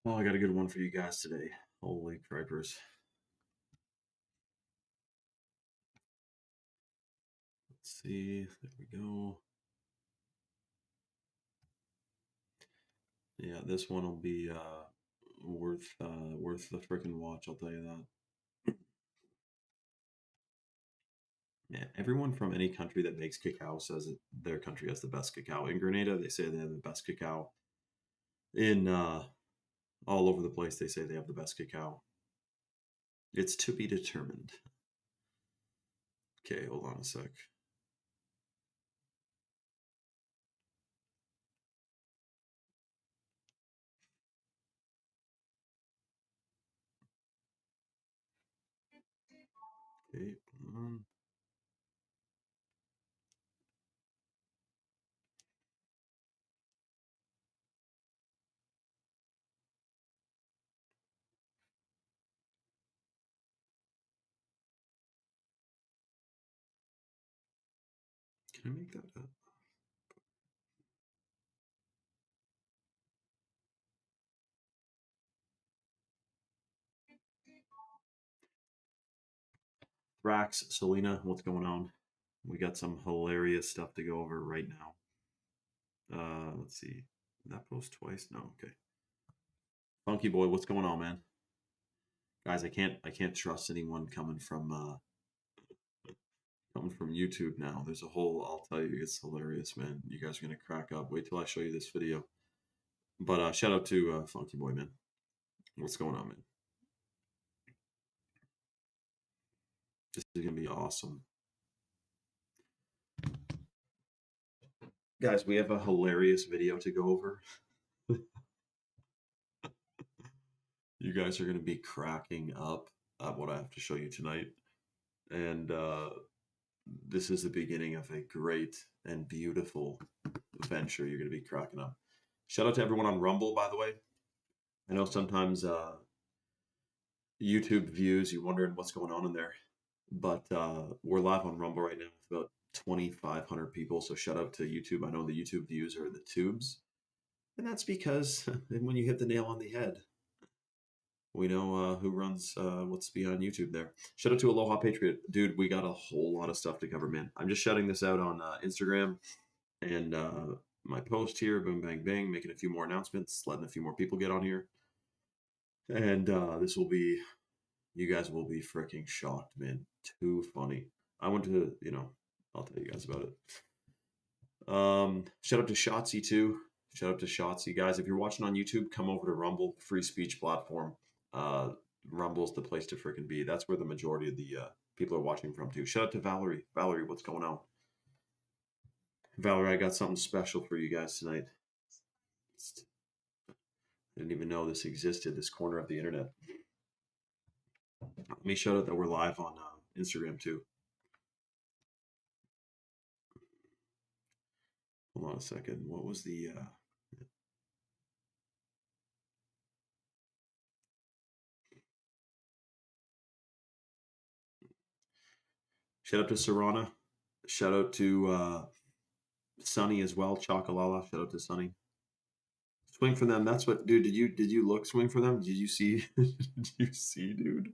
Oh, I got a good one for you guys today. Holy cripers. Let's see. There we go. Yeah, this one will be worth the freaking watch, I'll tell you that. Yeah, everyone from any country that makes cacao says that their country has the best cacao. In Grenada, they say they have the best cacao. In all over the place, they say they have the best cacao. It's to be determined. Okay, hold on a sec. Okay, hold on. Can I make that up? Thrax, Selena, what's going on? We got some hilarious stuff to go over right now. Let's see. Did that post twice? No, okay. Funky boy, what's going on, man? Guys, I can't trust anyone coming from YouTube now. There's a whole I'll tell you, it's hilarious, man. You guys are gonna crack up. Wait till I show you this video. But shout out to Funky Boy, man. What's going on, man? This is gonna be awesome. Guys, we have a hilarious video to go over. You guys are gonna be cracking up at what I have to show you tonight. And this is the beginning of a great and beautiful venture. You're going to be cracking up. Shout out to everyone on Rumble, by the way. I know sometimes YouTube views, you're wondering what's going on in there, but we're live on Rumble right now with about 2,500 people. So shout out to YouTube. I know the YouTube views are the tubes, and that's because when you hit the nail on the head, we know who runs what's behind YouTube there. Shout out to Aloha Patriot. Dude, we got a whole lot of stuff to cover, man. I'm just shouting this out on Instagram and my post here, boom, bang, bang, making a few more announcements, letting a few more people get on here. And this will be, you guys will be freaking shocked, man. Too funny. I went to, I'll tell you guys about it. Shout out to Shotzi too. Shout out to Shotzi, guys. If you're watching on YouTube, come over to Rumble, free speech platform. Rumble's the place to freaking be. That's where the majority of the people are watching from too. Shout out to Valerie. Valerie, what's going on? Valerie, I got something special for you guys tonight. I didn't even know this existed, this corner of the internet. Let me shout out that we're live on Instagram too. Hold on a second. What was the... Shout out to Sarana. Shout out to Sunny as well. Chocolala. Shout out to Sunny. Swing for them. That's what, dude. Did you look? Swing for them. Did you see? Did you see, dude?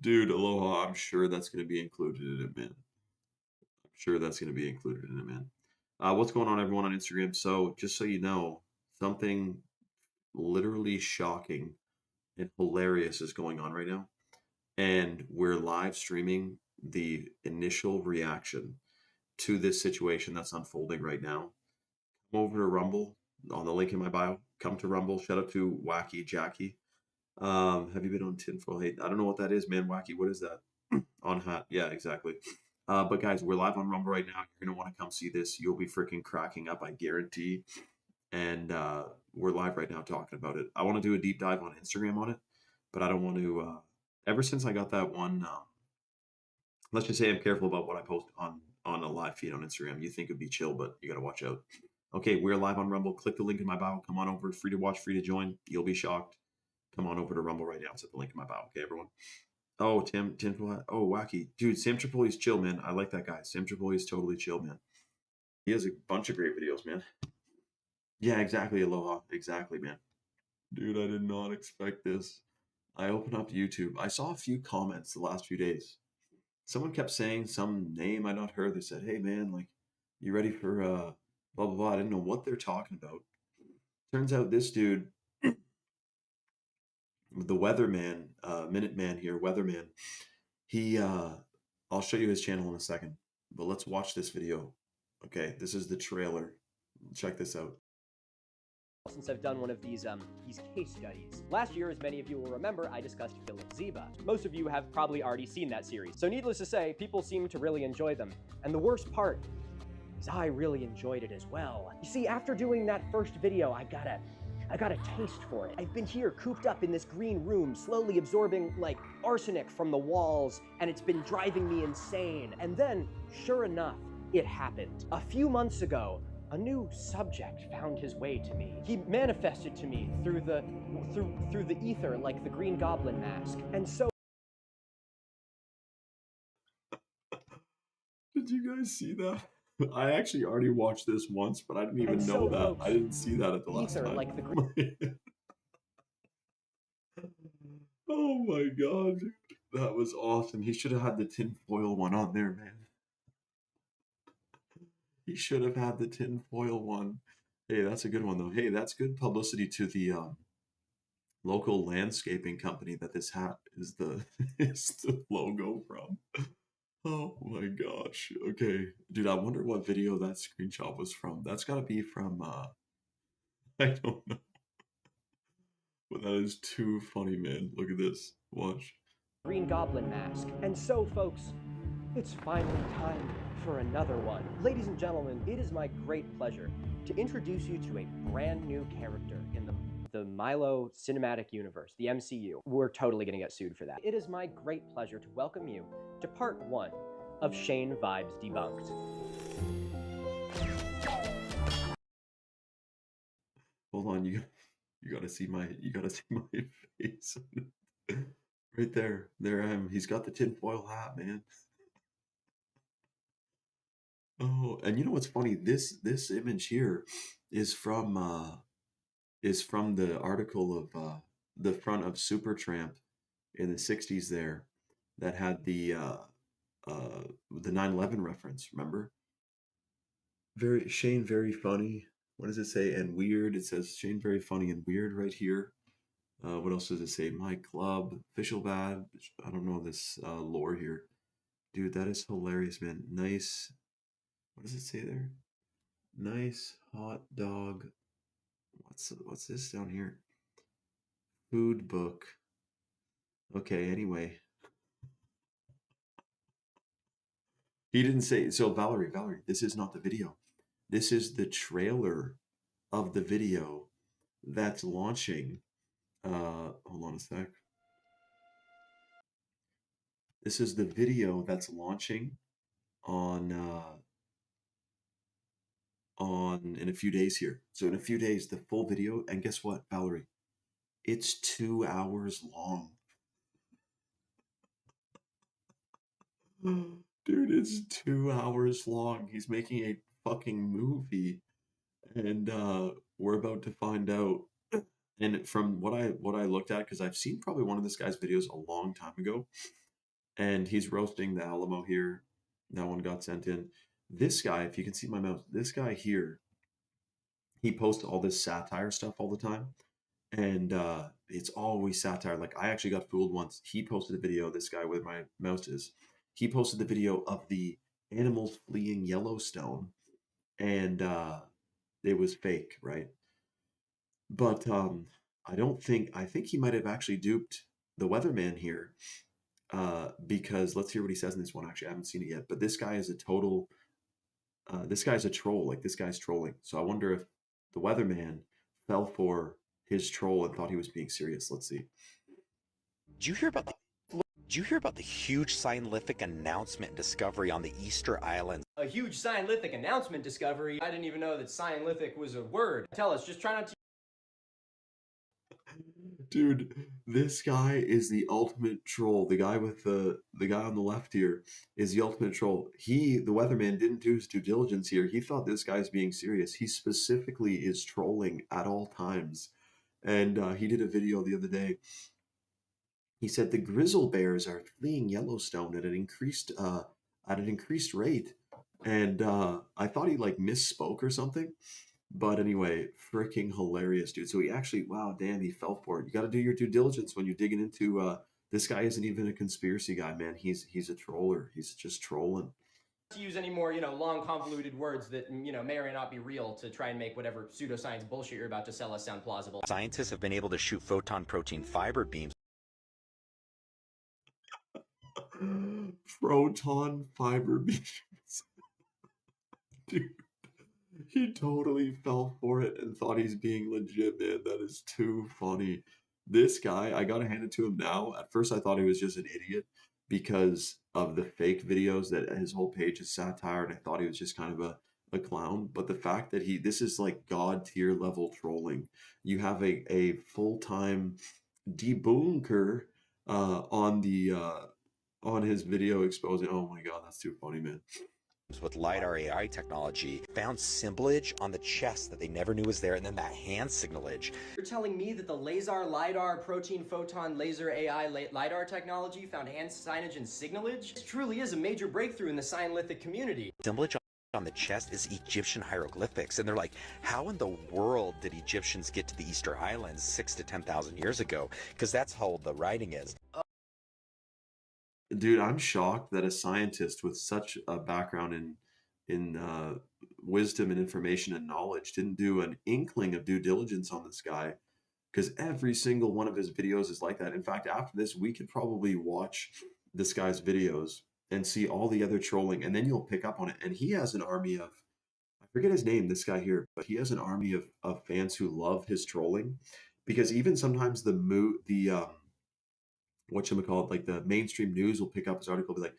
Dude, Aloha. I'm sure that's going to be included in it, man. I'm sure that's going to be included in it, man. What's going on, everyone on Instagram? So, just so you know, something literally shocking and hilarious is going on right now, and we're live streaming the initial reaction to this situation that's unfolding right now. Come over to Rumble on the link in my bio. Come to Rumble. Shout out to Wacky Jackie. Have you been on Tinfoil Hate? I don't know what that is, man. Wacky, what is that? On hat. Yeah, exactly. But guys, we're live on Rumble right now. You're gonna want to come see this. You'll be freaking cracking up, I guarantee. And we're live right now talking about it. I want to do a deep dive on Instagram on it, but I don't want to. Ever since I got that one, let's just say I'm careful about what I post on a live feed on Instagram. You think it'd be chill, but you got to watch out. Okay, we're live on Rumble. Click the link in my bio. Come on over. Free to watch, free to join. You'll be shocked. Come on over to Rumble right now. It's at the link in my bio. Okay, everyone. Oh, Tim, oh, Wacky. Dude, Sam Tripoli's chill, man. I like that guy. Sam Tripoli's totally chill, man. He has a bunch of great videos, man. Yeah, exactly. Aloha. Exactly, man. Dude, I did not expect this. I opened up YouTube. I saw a few comments the last few days. Someone kept saying some name I not heard. They said, "Hey man, like, you ready for blah blah blah?" I didn't know what they're talking about. Turns out this dude, the Weatherman, Minuteman here, Weatherman. He, I'll show you his channel in a second, but let's watch this video. Okay, this is the trailer. Check this out. Since I've done one of these case studies. Last year, as many of you will remember, I discussed Philip Ziba. Most of you have probably already seen that series. So needless to say, people seem to really enjoy them. And the worst part is I really enjoyed it as well. You see, after doing that first video, I got a taste for it. I've been here cooped up in this green room, slowly absorbing like arsenic from the walls, and it's been driving me insane. And then, sure enough, it happened. A few months ago, a new subject found his way to me. He manifested to me through the ether like the Green Goblin mask. And so Did you guys see that? I actually already watched this once, but I didn't even know that. folks, I didn't see that at the last ether time. like the Oh my god, dude. That was awesome. He should have had the tinfoil one on there, man. He should have had the tinfoil one. Hey, that's a good one though. Hey, that's good publicity to the local landscaping company that this hat is the is the logo from. Oh my gosh. Okay. Dude, I wonder what video that screenshot was from. That's gotta be from I don't know. But that is too funny, man. Look at this. Watch. Green Goblin mask. And so, folks, it's finally time for another one. Ladies and gentlemen, it is my great pleasure to introduce you to a brand new character in the Milo Cinematic Universe, the MCU. We're totally gonna get sued for that. It is my great pleasure to welcome you to part 1 of Shayne Vibes Debunked. Hold on, you gotta see my face. Right there. There I am. He's got the tinfoil hat, man. Oh, and you know what's funny? This image here is from the article of the front of Supertramp in the 60s there that had the 9/11 reference, remember? Very Shane, very funny. What does it say? And weird. It says Shane, very funny and weird right here. What else does it say? My club, official badge. I don't know this lore here. Dude, that is hilarious, man. Nice. What does it say there? Nice hot dog. What's this down here? Food book. Okay, anyway. He didn't say so Valerie, this is not the video. This is the trailer of the video that's launching. Hold on a sec. This is the video that's launching on in a few days here. So in a few days, the full video, and guess what, Valerie? It's 2 hours long. Dude, it's 2 hours long. He's making a fucking movie, and we're about to find out. And from what I looked at, because I've seen probably one of this guy's videos a long time ago, and he's roasting the Alamo here. That one got sent in. This guy, if you can see my mouse, this guy here, he posts all this satire stuff all the time, and it's always satire. Like I actually got fooled once. He posted a video. This guy with my mouse is. He posted the video of the animals fleeing Yellowstone, and it was fake, right? But I think he might have actually duped the Weatherman here, because let's hear what he says in this one. Actually, I haven't seen it yet, but this guy is a total. This guy's a troll. Like this guy's trolling. So I wonder if the Weatherman fell for his troll and thought he was being serious. Let's see. Did you hear about the huge scientific announcement and discovery on the Easter Islands? A huge scientific announcement discovery. I didn't even know that scientific was a word. Tell us, just try not to. Dude, this guy is the ultimate troll. The guy with the guy on the left here is the ultimate troll. The Weatherman, didn't do his due diligence here. He thought this guy's being serious. He specifically is trolling at all times. And he did a video the other day. He said the grizzle bears are fleeing Yellowstone at an increased rate. And I thought he like misspoke or something. But anyway, freaking hilarious, dude. So he actually, wow, damn, he fell for it. You got to do your due diligence when you're digging into. This guy isn't even a conspiracy guy, man. He's a troller. He's just trolling. To use any more, long convoluted words that, may or may not be real to try and make whatever pseudoscience bullshit you're about to sell us sound plausible. Scientists have been able to shoot photon protein fiber beams Proton fiber beams. Dude, he totally fell for it and thought he's being legit, man. That is too funny. This guy, I gotta hand it to him now. At first, I thought he was just an idiot because of the fake videos that his whole page is satire, and I thought he was just kind of a clown. But the fact that this is like god tier level trolling. You have a full-time debunker on his video exposing. Oh my god, that's too funny, man. with LiDAR AI technology found symbolage on the chest that they never knew was there, and then that hand signalage. You're telling me that the laser, LiDAR, protein, photon, laser, AI, LiDAR technology found hand signage and signalage? This truly is a major breakthrough in the Scientific community. Symbolage on the chest is Egyptian hieroglyphics, and they're like, how in the world did Egyptians get to the Easter Highlands 6,000 to 10,000 years ago? Because that's how old the writing is. Dude, I'm shocked that a scientist with such a background in wisdom and information and knowledge didn't do an inkling of due diligence on this guy, because every single one of his videos is like that. In fact, after this, we could probably watch this guy's videos and see all the other trolling, and then you'll pick up on it. And he has an army of, I forget his name, this guy here, but he has an army of fans who love his trolling, because even sometimes whatchamacallit, like the mainstream news will pick up his article, be like,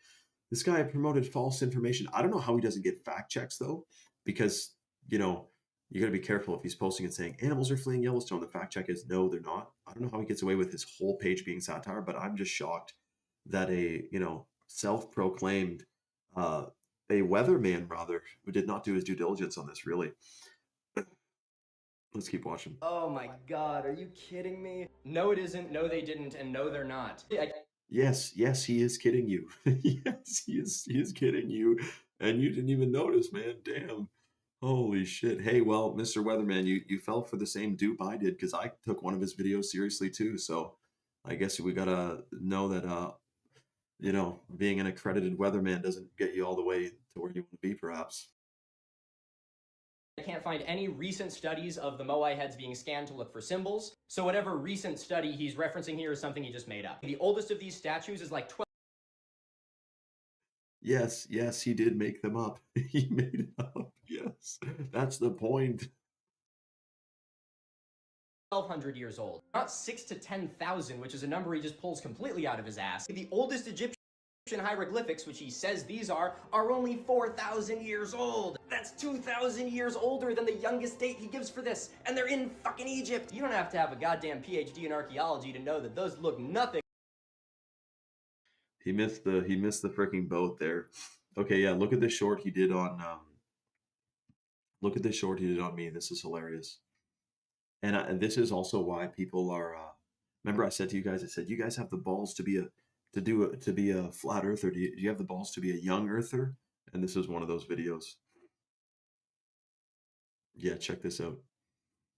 this guy promoted false information. I don't know how he doesn't get fact checks though, because you got to be careful if he's posting and saying animals are fleeing Yellowstone. The fact check is no, they're not. I don't know how he gets away with his whole page being satire, but I'm just shocked that a self-proclaimed a weatherman rather, who did not do his due diligence on this, really. Let's keep watching. Oh my god, are you kidding me? No, it isn't. No, they didn't. And no, they're not. Yes, he is kidding you. Yes, he is kidding you. And you didn't even notice, man. Damn. Holy shit. Hey, well, Mr. Weatherman, you fell for the same dupe I did, because I took one of his videos seriously too. So I guess we gotta know that being an accredited weatherman doesn't get you all the way to where you want to be, perhaps. I can't find any recent studies of the Moai heads being scanned to look for symbols, so whatever recent study he's referencing here is something he just made up. The oldest of these statues is like 12. Yes, he did make them up. He made it up. Yes, that's the point. 1,200 years old, not 6,000 to 10,000, which is a number he just pulls completely out of his ass. The oldest Egyptian hieroglyphics, which he says these are only 4,000 years old. That's 2,000 years older than the youngest date he gives for this, and they're in fucking Egypt. You don't have to have a goddamn PhD in archaeology to know that those look nothing. He missed the freaking boat there. Okay, yeah, look at this short he did on me. This is hilarious. And this is also why people are remember I said to you guys, I said, you guys have the balls to be a flat earther. Do you have the balls to be a young earther? And this is one of those videos. Yeah, check this out.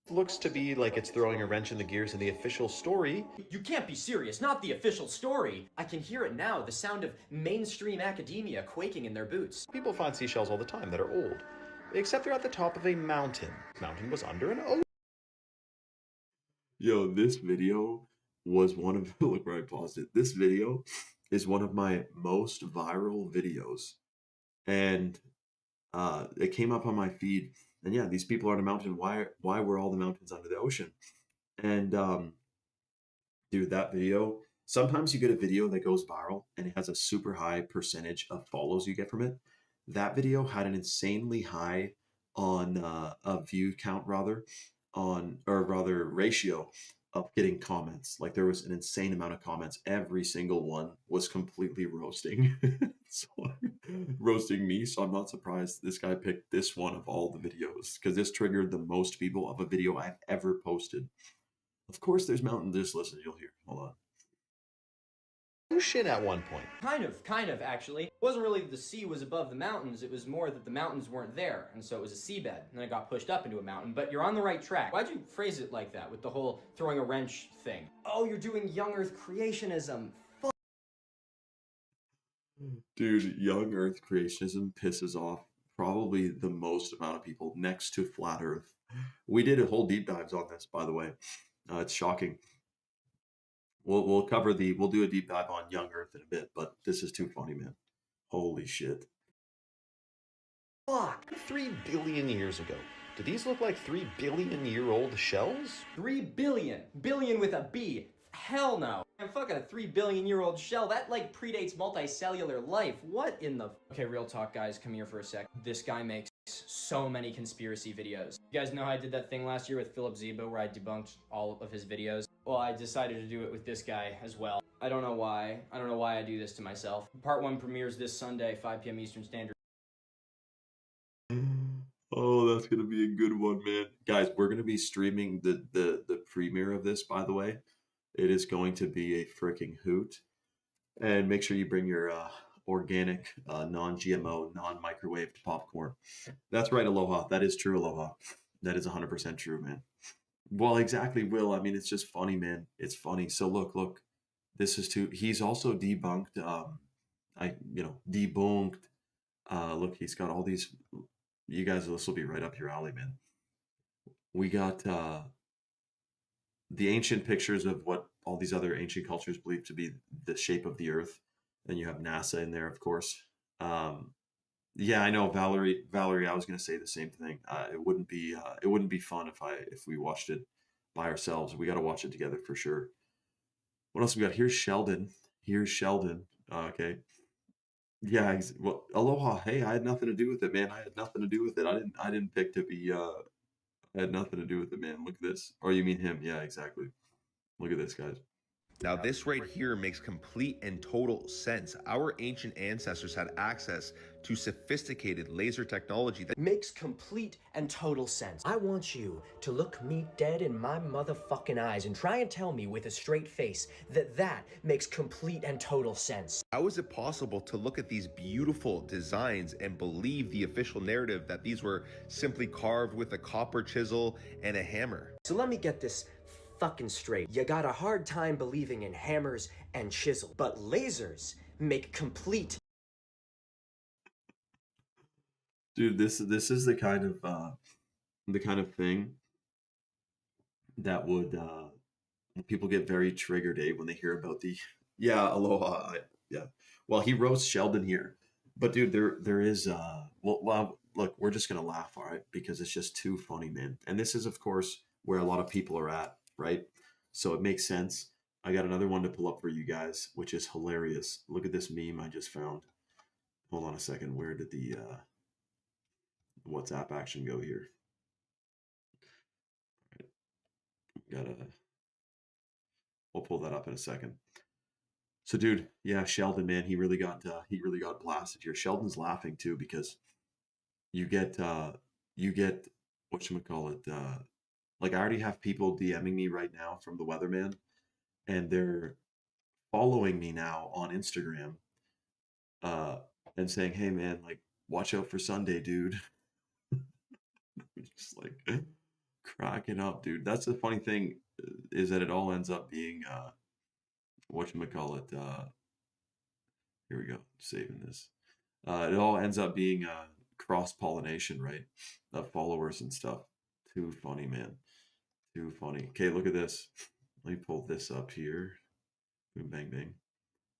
Looks to be like it's throwing a wrench in the gears in the official story. You can't be serious, not the official story. I can hear it now, the sound of mainstream academia quaking in their boots. People find seashells all the time that are old, except they're at the top of a mountain. The mountain was under an ocean. Yo, this video was one of, look where I paused it. This video is one of my most viral videos. And it came up on my feed. And yeah, these people are on a mountain. Why were all the mountains under the ocean? And dude, that video, sometimes you get a video that goes viral and it has a super high percentage of follows you get from it. That video had an insanely high on a view count ratio of getting comments. Like there was an insane amount of comments. Every single one was completely roasting. So roasting me. So I'm not surprised this guy picked this one of all the videos, because this triggered the most people of a video I've ever posted. Of course, there's mountains. Just listen, you'll hear. Hold on. Ocean at one point. Kind of, actually. It wasn't really that the sea was above the mountains, it was more that the mountains weren't there, and so it was a seabed, and then it got pushed up into a mountain, but you're on the right track. Why'd you phrase it like that, with the whole throwing a wrench thing? Oh, you're doing young Earth creationism. Dude, young Earth creationism pisses off probably the most amount of people next to flat Earth. We did a whole deep dives on this, by the way. It's shocking. We'll do a deep dive on young Earth in a bit, but this is too funny, man. Holy shit. Fuck. 3 billion years ago. Do these look like 3 billion year old shells? 3 billion. Billion with a B. Hell no. I'm fucking a 3 billion year old shell. That like predates multicellular life. What in the... Okay, real talk, guys. Come here for a sec. This guy makes so many conspiracy videos. You guys know how I did that thing last year with Philip Ziba where I debunked all of his videos? Well, I decided to do it with this guy as well. I don't know why. I don't know why I do this to myself. Part 1 premieres this Sunday, 5 p.m. Eastern Standard. Oh, that's gonna be a good one, man. Guys, we're gonna be streaming the premiere of this, by the way. It is going to be a freaking hoot. And make sure you bring your organic, non-GMO, non-microwaved popcorn. That's right, Aloha. That is true, Aloha. That is 100% true, man. Well, exactly, Will. I mean, it's just funny, man. It's funny. So look. This is too. He's also debunked. Debunked. Look, he's got all these. You guys, this will be right up your alley, man. We got the ancient pictures of what all these other ancient cultures believe to be the shape of the Earth, and you have NASA in there, of course. Yeah, I know, Valerie. I was going to say the same thing. It wouldn't be fun if we watched it by ourselves. We got to watch it together for sure. What else we got? Here's Sheldon. Okay. Yeah. Well, aloha. Hey, I had nothing to do with it, man. I had nothing to do with it. I didn't pick to be. I had nothing to do with it, man. Look at this. Or you mean him? Yeah, exactly. Look at this, guys. Now, this right here makes complete and total sense. Our ancient ancestors had access to sophisticated laser technology that Makes complete and total sense. I want you to look me dead in my motherfucking eyes and try and tell me with a straight face that makes complete and total sense. How is it possible to look at these beautiful designs and believe the official narrative that these were simply carved with a copper chisel and a hammer? So let me get this fucking straight. You got a hard time believing in hammers and chisel, but lasers make complete... Dude, this is the kind of thing that would people get very triggered, when they hear about the aloha. Yeah. Well, he roasts Sheldon here. But dude, there is well, look, we're just gonna laugh, all right, because it's just too funny, man. And this is, of course, where a lot of people are at, right? So it makes sense. I got another one to pull up for you guys, which is hilarious. Look at this meme I just found. Hold on a second. Where did the WhatsApp action go here? We'll pull that up in a second. So, dude, yeah, Sheldon, man, he really got blasted here. Sheldon's laughing too because you get whatchamacallit, like I already have people DMing me right now from the Weatherman, and they're following me now on Instagram, and saying, "Hey, man, like, watch out for Sunday, dude." Just like cracking up, dude. That's the funny thing, is that it all ends up being whatchamacallit, here we go, saving this. It all ends up being cross-pollination, right? Of followers and stuff. Too funny, man. Too funny. Okay, look at this. Let me pull this up here. Boom, bang, bang.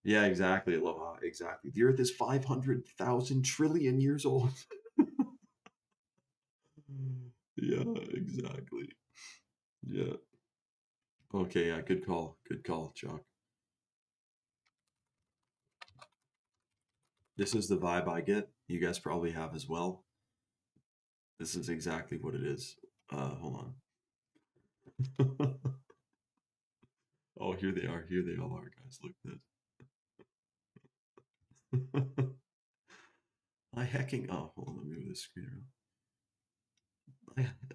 Yeah, exactly, Aloha. Exactly. The Earth is 500,000 trillion years old. Yeah, exactly. Yeah. Okay, yeah, good call. Good call, Chuck. This is the vibe I get. You guys probably have as well. This is exactly what it is. Hold on. Oh, here they are. Here they all are, guys. Look at this. I hecking. Oh, hold on. Let me move this screen around.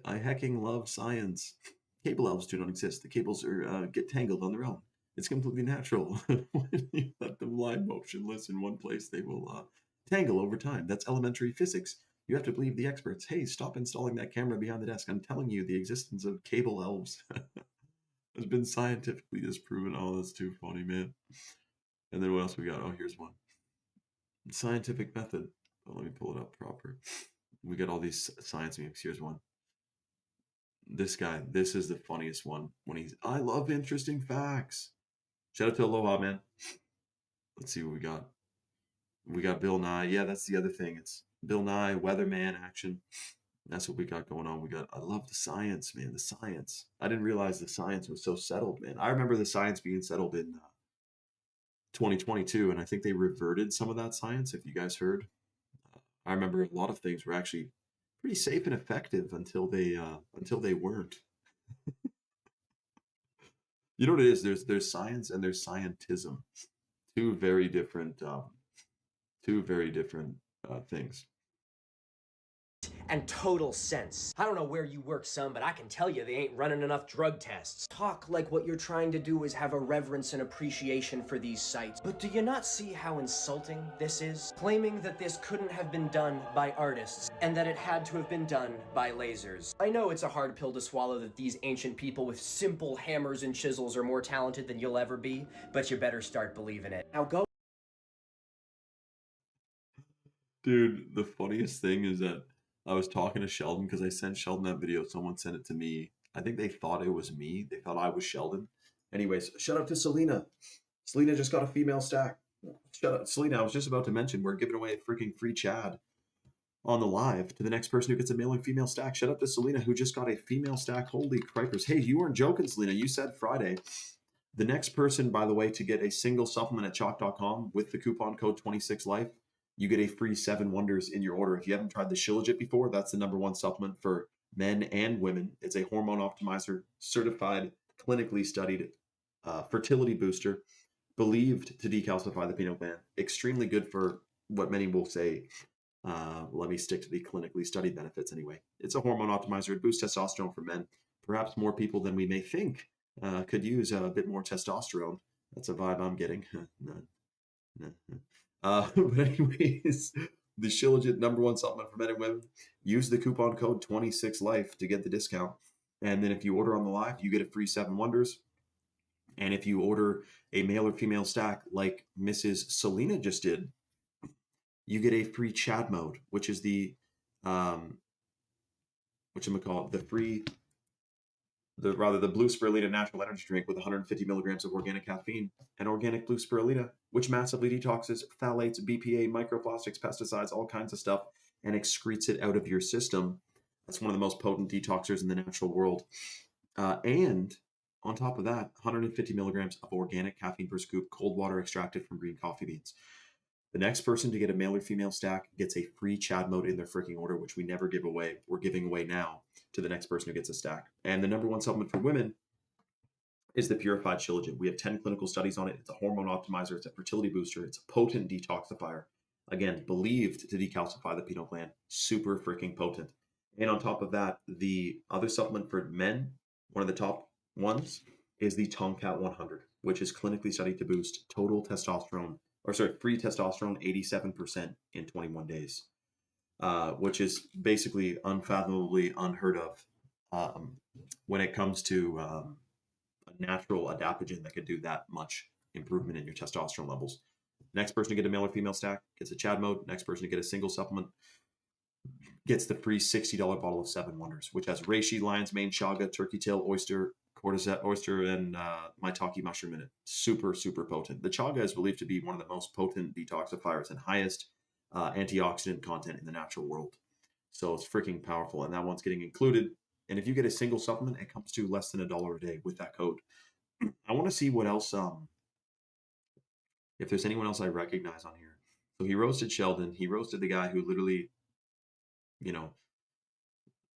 I hecking love science. Cable elves do not exist. The cables are get tangled on their own. It's completely natural. When you let them lie motionless in one place, they will tangle over time. That's elementary physics. You have to believe the experts. Hey, stop installing that camera behind the desk. I'm telling you, the existence of cable elves has been scientifically disproven. Oh, that's too funny, man. And then what else we got? Oh, here's one. Scientific method. Oh, let me pull it up proper. We got all these science memes. Here's one. This guy, this is the funniest one. When he's, I love interesting facts. Shout out to Aloha, man. Let's see what we got. We got Bill Nye. Yeah, that's the other thing. It's Bill Nye, weatherman action. That's what we got going on. We got, I love the science, man. The science. I didn't realize the science was so settled, man. I remember the science being settled in 2022, and I think they reverted some of that science, if you guys heard. I remember a lot of things were actually pretty safe and effective until they weren't. You know what it is? There's science and there's scientism. Two very different things. And total sense. I don't know where you work, son, but I can tell you they ain't running enough drug tests. Talk like what you're trying to do is have a reverence and appreciation for these sites. But do you not see how insulting this is? Claiming that this couldn't have been done by artists, and that it had to have been done by lasers. I know it's a hard pill to swallow that these ancient people with simple hammers and chisels are more talented than you'll ever be, but you better start believing it. Now go. Dude, the funniest thing is that I was talking to Sheldon because I sent Sheldon that video. Someone sent it to me. I think they thought it was me. They thought I was Sheldon. Anyways, shout out to Selena. Selena just got a female stack. Shout out, Selena. I was just about to mention we're giving away a freaking free Chad on the live to the next person who gets a male and female stack. Shout out to Selena who just got a female stack. Holy cripers. Hey, you weren't joking, Selena. You said Friday. The next person, by the way, to get a single supplement at chalk.com with the coupon code 26life, you get a free 7 Wonders in your order. If you haven't tried the Shilajit before, that's the #1 supplement for men and women. It's a hormone optimizer, certified, clinically studied fertility booster, believed to decalcify the pineal gland. Extremely good for what many will say. Let me stick to the clinically studied benefits anyway. It's a hormone optimizer. It boosts testosterone for men. Perhaps more people than we may think could use a bit more testosterone. That's a vibe I'm getting. But anyways, the Shilajit #1 supplement for men and women. Use the coupon code 26life to get the discount. And then if you order on the live, you get a free 7 Wonders. And if you order a male or female stack like Mrs. Selena just did, you get a free Chad mode, which is the the blue spirulina natural energy drink with 150 milligrams of organic caffeine and organic blue spirulina, which massively detoxes phthalates, BPA, microplastics, pesticides, all kinds of stuff, and excretes it out of your system. That's one of the most potent detoxers in the natural world. And on top of that, 150 milligrams of organic caffeine per scoop, cold water extracted from green coffee beans. The next person to get a male or female stack gets a free Chad mode in their freaking order, which we never give away. We're giving away now to the next person who gets a stack. And the #1 supplement for women is the Purified Shilajit. We have 10 clinical studies on it. It's a hormone optimizer. It's a fertility booster. It's a potent detoxifier. Again, believed to decalcify the pineal gland. Super freaking potent. And on top of that, the other supplement for men, one of the top ones, is the Tomcat 100, which is clinically studied to boost total testosterone, free testosterone 87% in 21 days, which is basically unfathomably unheard of when it comes to a natural adaptogen that could do that much improvement in your testosterone levels. Next person to get a male or female stack gets a Chad mode. Next person to get a single supplement gets the free $60 bottle of 7 Wonders, which has reishi, lion's mane, chaga, turkey tail, oyster, cordyceps, oyster, and maitake mushroom in it. Super, super potent. The chaga is believed to be one of the most potent detoxifiers and highest antioxidant content in the natural world. So it's freaking powerful, and that one's getting included. And if you get a single supplement, it comes to less than $1 a day with that code. I want to see what else, if there's anyone else I recognize on here. So he roasted Sheldon. He roasted the guy who literally,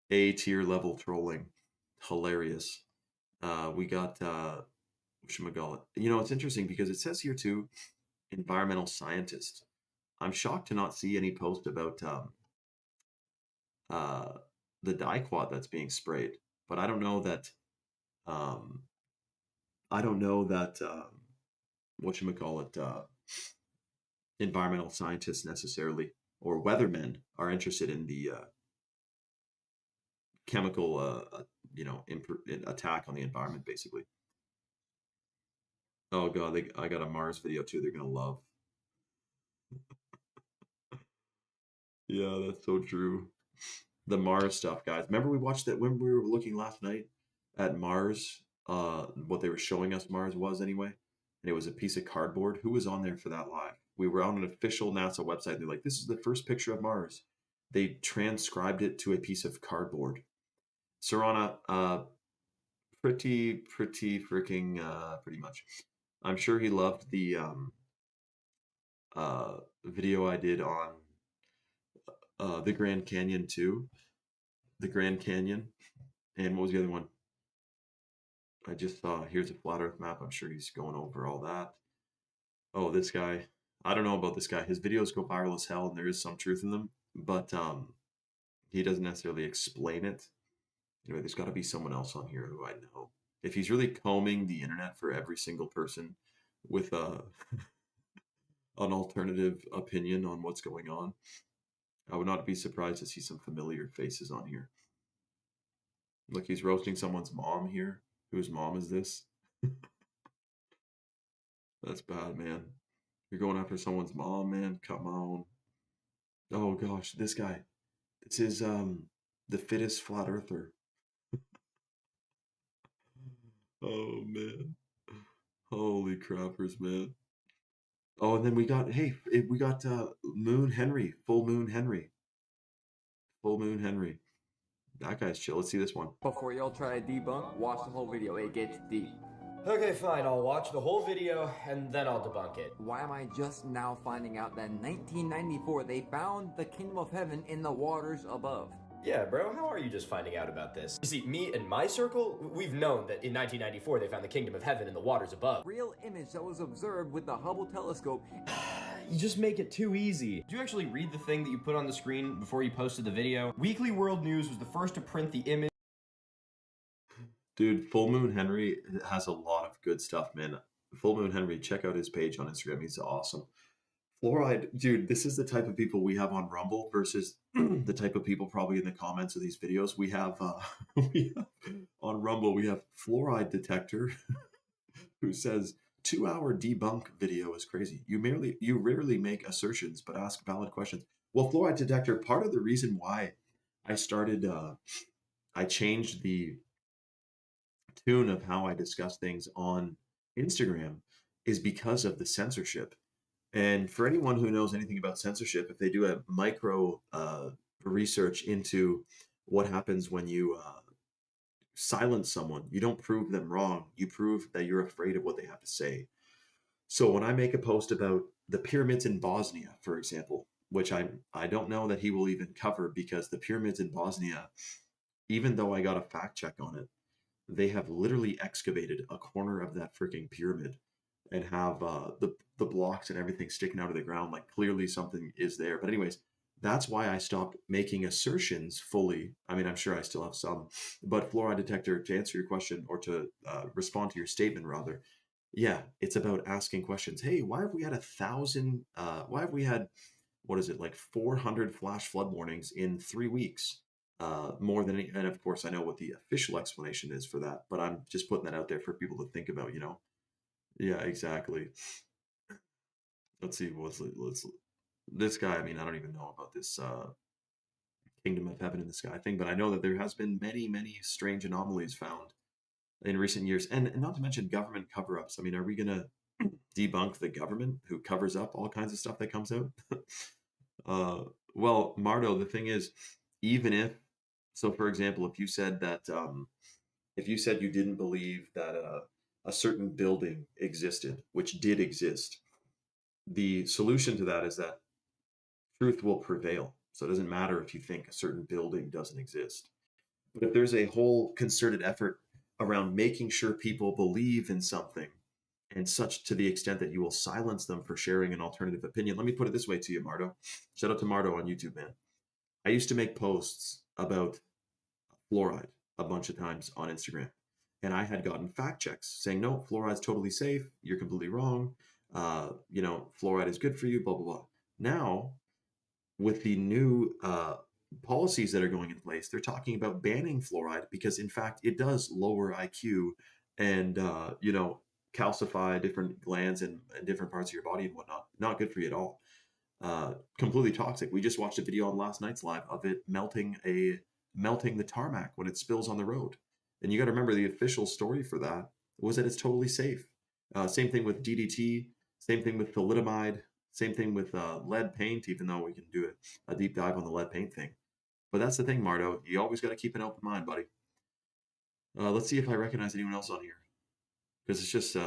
A-tier level trolling. Hilarious. We got whatchamacallit. It's interesting because it says here too, environmental scientist. I'm shocked to not see any post about the dye quad that's being sprayed. But I don't know that Um, I don't know that whatchamacallit, environmental scientists necessarily or weathermen are interested in the chemical, attack on the environment, basically. Oh god, I got a Mars video too. They're gonna love. Yeah, that's so true. The Mars stuff, guys. Remember we watched that when we were looking last night at Mars? What they were showing us Mars was anyway, and it was a piece of cardboard. Who was on there for that live? We were on an official NASA website. They're like, "This is the first picture of Mars." They transcribed it to a piece of cardboard. Serana, pretty freaking, pretty much. I'm sure he loved the video I did on the Grand Canyon too. The Grand Canyon. And what was the other one? I just saw, here's a flat earth map. I'm sure he's going over all that. Oh, this guy. I don't know about this guy. His videos go viral as hell and there is some truth in them, but he doesn't necessarily explain it. Anyway, there's got to be someone else on here who I know. If he's really combing the internet for every single person with an alternative opinion on what's going on, I would not be surprised to see some familiar faces on here. Look, he's roasting someone's mom here. Whose mom is this? That's bad, man. You're going after someone's mom, man. Come on. Oh gosh, this guy. This is the fittest flat earther. Oh man. Holy crappers, man. Oh, and then we got Moon Henry, Full Moon Henry. Full Moon Henry. That guy's chill. Let's see this one. Before y'all try to debunk, watch the whole video. It gets deep. Okay, fine. I'll watch the whole video and then I'll debunk it. Why am I just now finding out that in 1994 they found the kingdom of heaven in the waters above? Yeah, bro, how are you just finding out about this? You see, me and my circle, we've known that in 1994 they found the kingdom of heaven in the waters above. Real image that was observed with the Hubble telescope. You just make it too easy. Did you actually read the thing that you put on the screen before you posted the video? Weekly World News was the first to print the image. Dude, Full Moon Henry has a lot of good stuff, man. Full Moon Henry, check out his page on Instagram. He's awesome. Fluoride, dude, this is the type of people we have on Rumble versus the type of people probably in the comments of these videos. We have, on Rumble, we have Fluoride Detector who says 2-hour debunk video is crazy. You rarely make assertions, but ask valid questions. Well, Fluoride Detector, part of the reason why I started, I changed the tune of how I discuss things on Instagram is because of the censorship. And for anyone who knows anything about censorship, if they do a micro research into what happens when you silence someone, you don't prove them wrong. You prove that you're afraid of what they have to say. So when I make a post about the pyramids in Bosnia, for example, which I don't know that he will even cover because the pyramids in Bosnia, even though I got a fact check on it, they have literally excavated a corner of that freaking pyramid and have the blocks and everything sticking out of the ground. Like clearly something is there. But anyways, that's why I stopped making assertions fully. I mean, I'm sure I still have some, but Fluoride Detector, to answer your question or to respond to your statement rather, yeah, it's about asking questions. Hey, why have we had 1,000? Why have we had, what is it, like 400 flash flood warnings in 3 weeks? More than any, and of course I know what the official explanation is for that, but I'm just putting that out there for people to think about, you know? Yeah, exactly. Let's see, this guy, I mean, I don't even know about this kingdom of heaven in the sky thing, but I know that there has been many strange anomalies found in recent years, and not to mention government cover-ups. I mean, are we gonna debunk the government who covers up all kinds of stuff that comes out? Well, Mardo, the thing is, even if, so for example, if you said that, if you said you didn't believe that a certain building existed, which did exist, the solution to that is that truth will prevail. So it doesn't matter if you think a certain building doesn't exist. But if there's a whole concerted effort around making sure people believe in something, and such to the extent that you will silence them for sharing an alternative opinion. Let me put it this way to you, Mardo. Shout out to Mardo on YouTube, man. I used to make posts about fluoride a bunch of times on Instagram. and I had gotten fact checks saying, no, fluoride's totally safe. You're completely wrong. Fluoride is good for you, blah, blah, blah. Now, with the new policies that are going in place, they're talking about banning fluoride because, in fact, it does lower IQ and, calcify different glands and different parts of your body and whatnot. Not good for you at all. Completely toxic. We just watched a video on last night's live of it melting the tarmac when it spills on the road. And you got to remember the official story for that was that it's totally safe. Same thing with DDT, same thing with thalidomide, same thing with lead paint, even though we can do a deep dive on the lead paint thing. But that's the thing, Mardo. You always got to keep an open mind, buddy. Let's see if I recognize anyone else on here. Because it's just,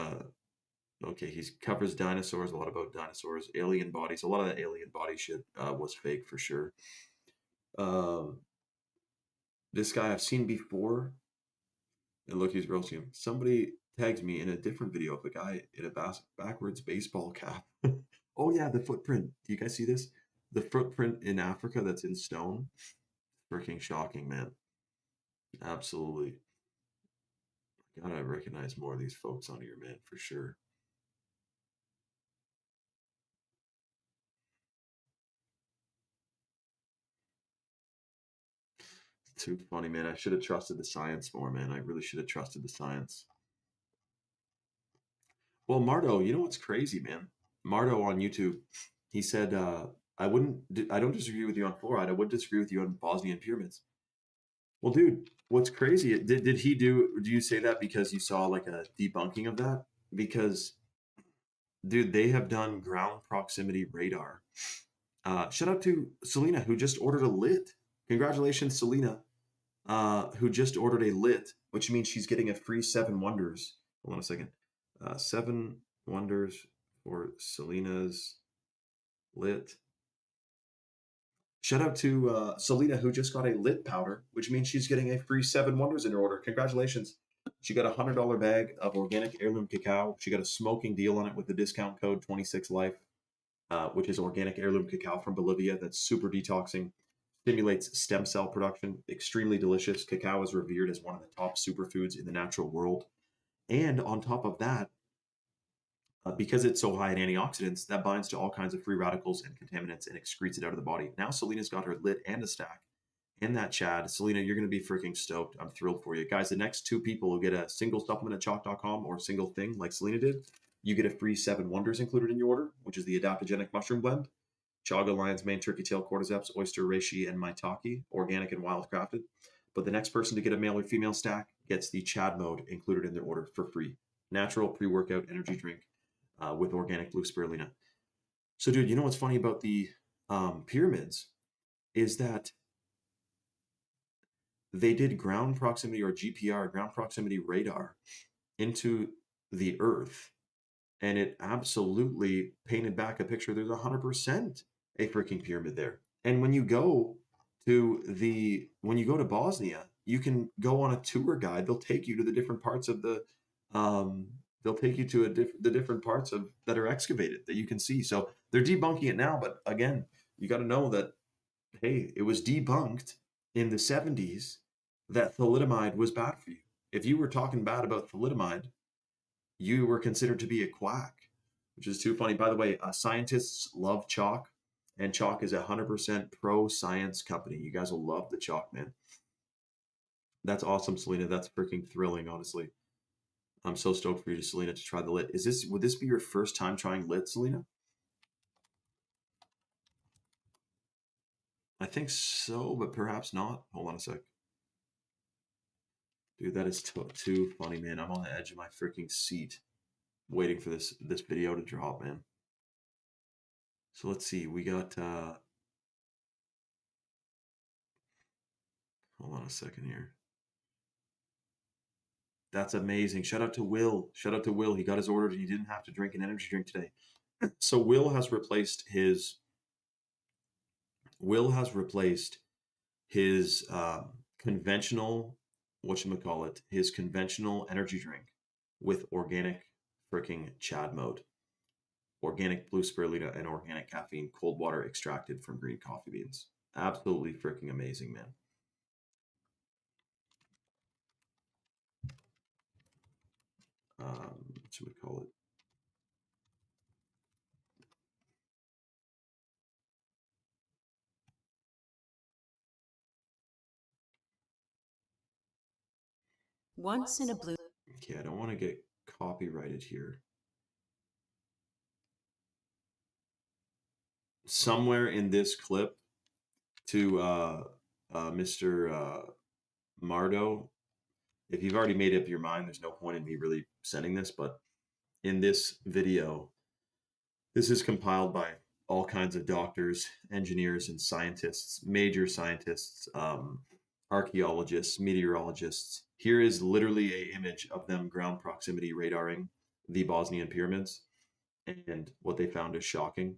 okay, he covers dinosaurs, a lot about dinosaurs, alien bodies. A lot of that alien body shit was fake for sure. This guy I've seen before. And look, he's roasting him. Somebody tags me in a different video of a guy in a backwards baseball cap. Oh yeah, the footprint. Do you guys see this? The footprint in Africa that's in stone. Freaking shocking, man. Absolutely. Gotta recognize more of these folks on here, man, for sure. Too funny, man. I should have trusted the science more, man. I really should have trusted the science. Well, Mardo, you know what's crazy, man? Mardo on YouTube, he said, I don't disagree with you on fluoride. I would disagree with you on Bosnian pyramids. Well, dude, what's crazy? Do you say that because you saw like a debunking of that? Because, dude, they have done ground proximity radar. Shout out to Selena, who just ordered a lit. Congratulations, Selena, who just ordered a lit, which means she's getting a free 7 Wonders. Hold on a second. 7 Wonders for Selena's lit. Shout out to Selena, who just got a lit powder, which means she's getting a free 7 Wonders in her order. Congratulations. She got a $100 bag of organic heirloom cacao. She got a smoking deal on it with the discount code 26life, which is organic heirloom cacao from Bolivia that's super detoxing, stimulates stem cell production, extremely delicious. Cacao is revered as one of the top superfoods in the natural world. And on top of that, because it's so high in antioxidants, that binds to all kinds of free radicals and contaminants and excretes it out of the body. Now Selena's got her lit and a stack. And that Chad. Selena, you're going to be freaking stoked. I'm thrilled for you. Guys, the next 2 people who get a single supplement at chalk.com or a single thing like Selena did, you get a free 7 Wonders included in your order, which is the adaptogenic mushroom blend, chaga, lion's mane, turkey tail, cordyceps, oyster, reishi, and maitake, organic and wild crafted. But the next person to get a male or female stack gets the Chad mode included in their order for free. Natural pre-workout energy drink with organic blue spirulina. So, dude, you know what's funny about the pyramids is that they did ground proximity, or GPR, ground proximity radar, into the earth, and it absolutely painted back a picture. There's 100% a freaking pyramid there. And when you go to Bosnia, you can go on a tour guide. They'll take you to the different parts of the they'll take you to the different parts of that are excavated that you can see. So they're debunking it now, but again, you got to know that, hey, it was debunked in the 70s that thalidomide was bad for you. If you were talking bad about thalidomide, you were considered to be a quack, which is too funny. By the way, scientists love chalk, and chalk is a 100% pro-science company. You guys will love the chalk, man. That's awesome, Selena. That's freaking thrilling, honestly. I'm so stoked for you, Selena, to try the lit. Would this be your first time trying lit, Selena? I think so, but perhaps not. Hold on a sec. Dude, that is too funny, man. I'm on the edge of my freaking seat waiting for this video to drop, man. So let's see. We got hold on a second here. That's amazing. Shout out to Will. Shout out to Will. He got his order and he didn't have to drink an energy drink today. So Will has replaced his conventional, his conventional energy drink with organic freaking Chad mode, organic blue spirulina, and organic caffeine, cold water extracted from green coffee beans. Absolutely freaking amazing, man. what should we call it? Once in a blue. Okay, I don't want to get copyrighted here. Somewhere in this clip to Mr. Mardo, if you've already made up your mind, there's no point in me really sending this, but in this video, this is compiled by all kinds of doctors, engineers, and scientists, major scientists, archaeologists, meteorologists. Here is literally an image of them ground proximity radaring the Bosnian pyramids, and what they found is shocking.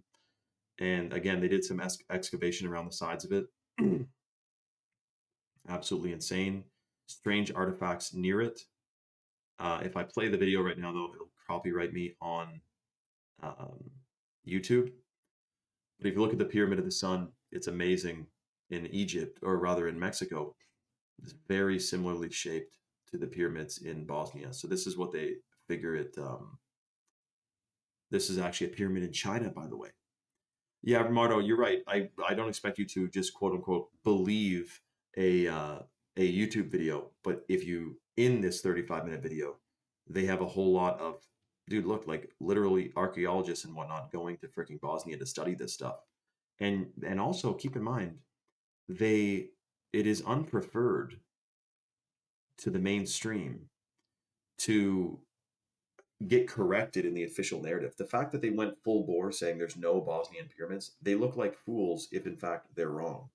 And again, they did some excavation around the sides of it. Absolutely insane. Strange artifacts near it. If I play the video right now, though, it'll copyright me on YouTube. But if you look at the Pyramid of the Sun, it's amazing in Egypt, or rather in Mexico. It's very similarly shaped to the pyramids in Bosnia. So this is what they figure it. This is actually a pyramid in China, by the way. Yeah, Mardo, you're right. I don't expect you to just quote unquote believe a YouTube video, but if you in this 35-minute video, they have a whole lot of, dude, look, like literally archaeologists and whatnot going to freaking Bosnia to study this stuff. And also keep in mind, it is unpreferred to the mainstream to get corrected in the official narrative. The fact that they went full bore saying there's no Bosnian pyramids, they look like fools if in fact they're wrong.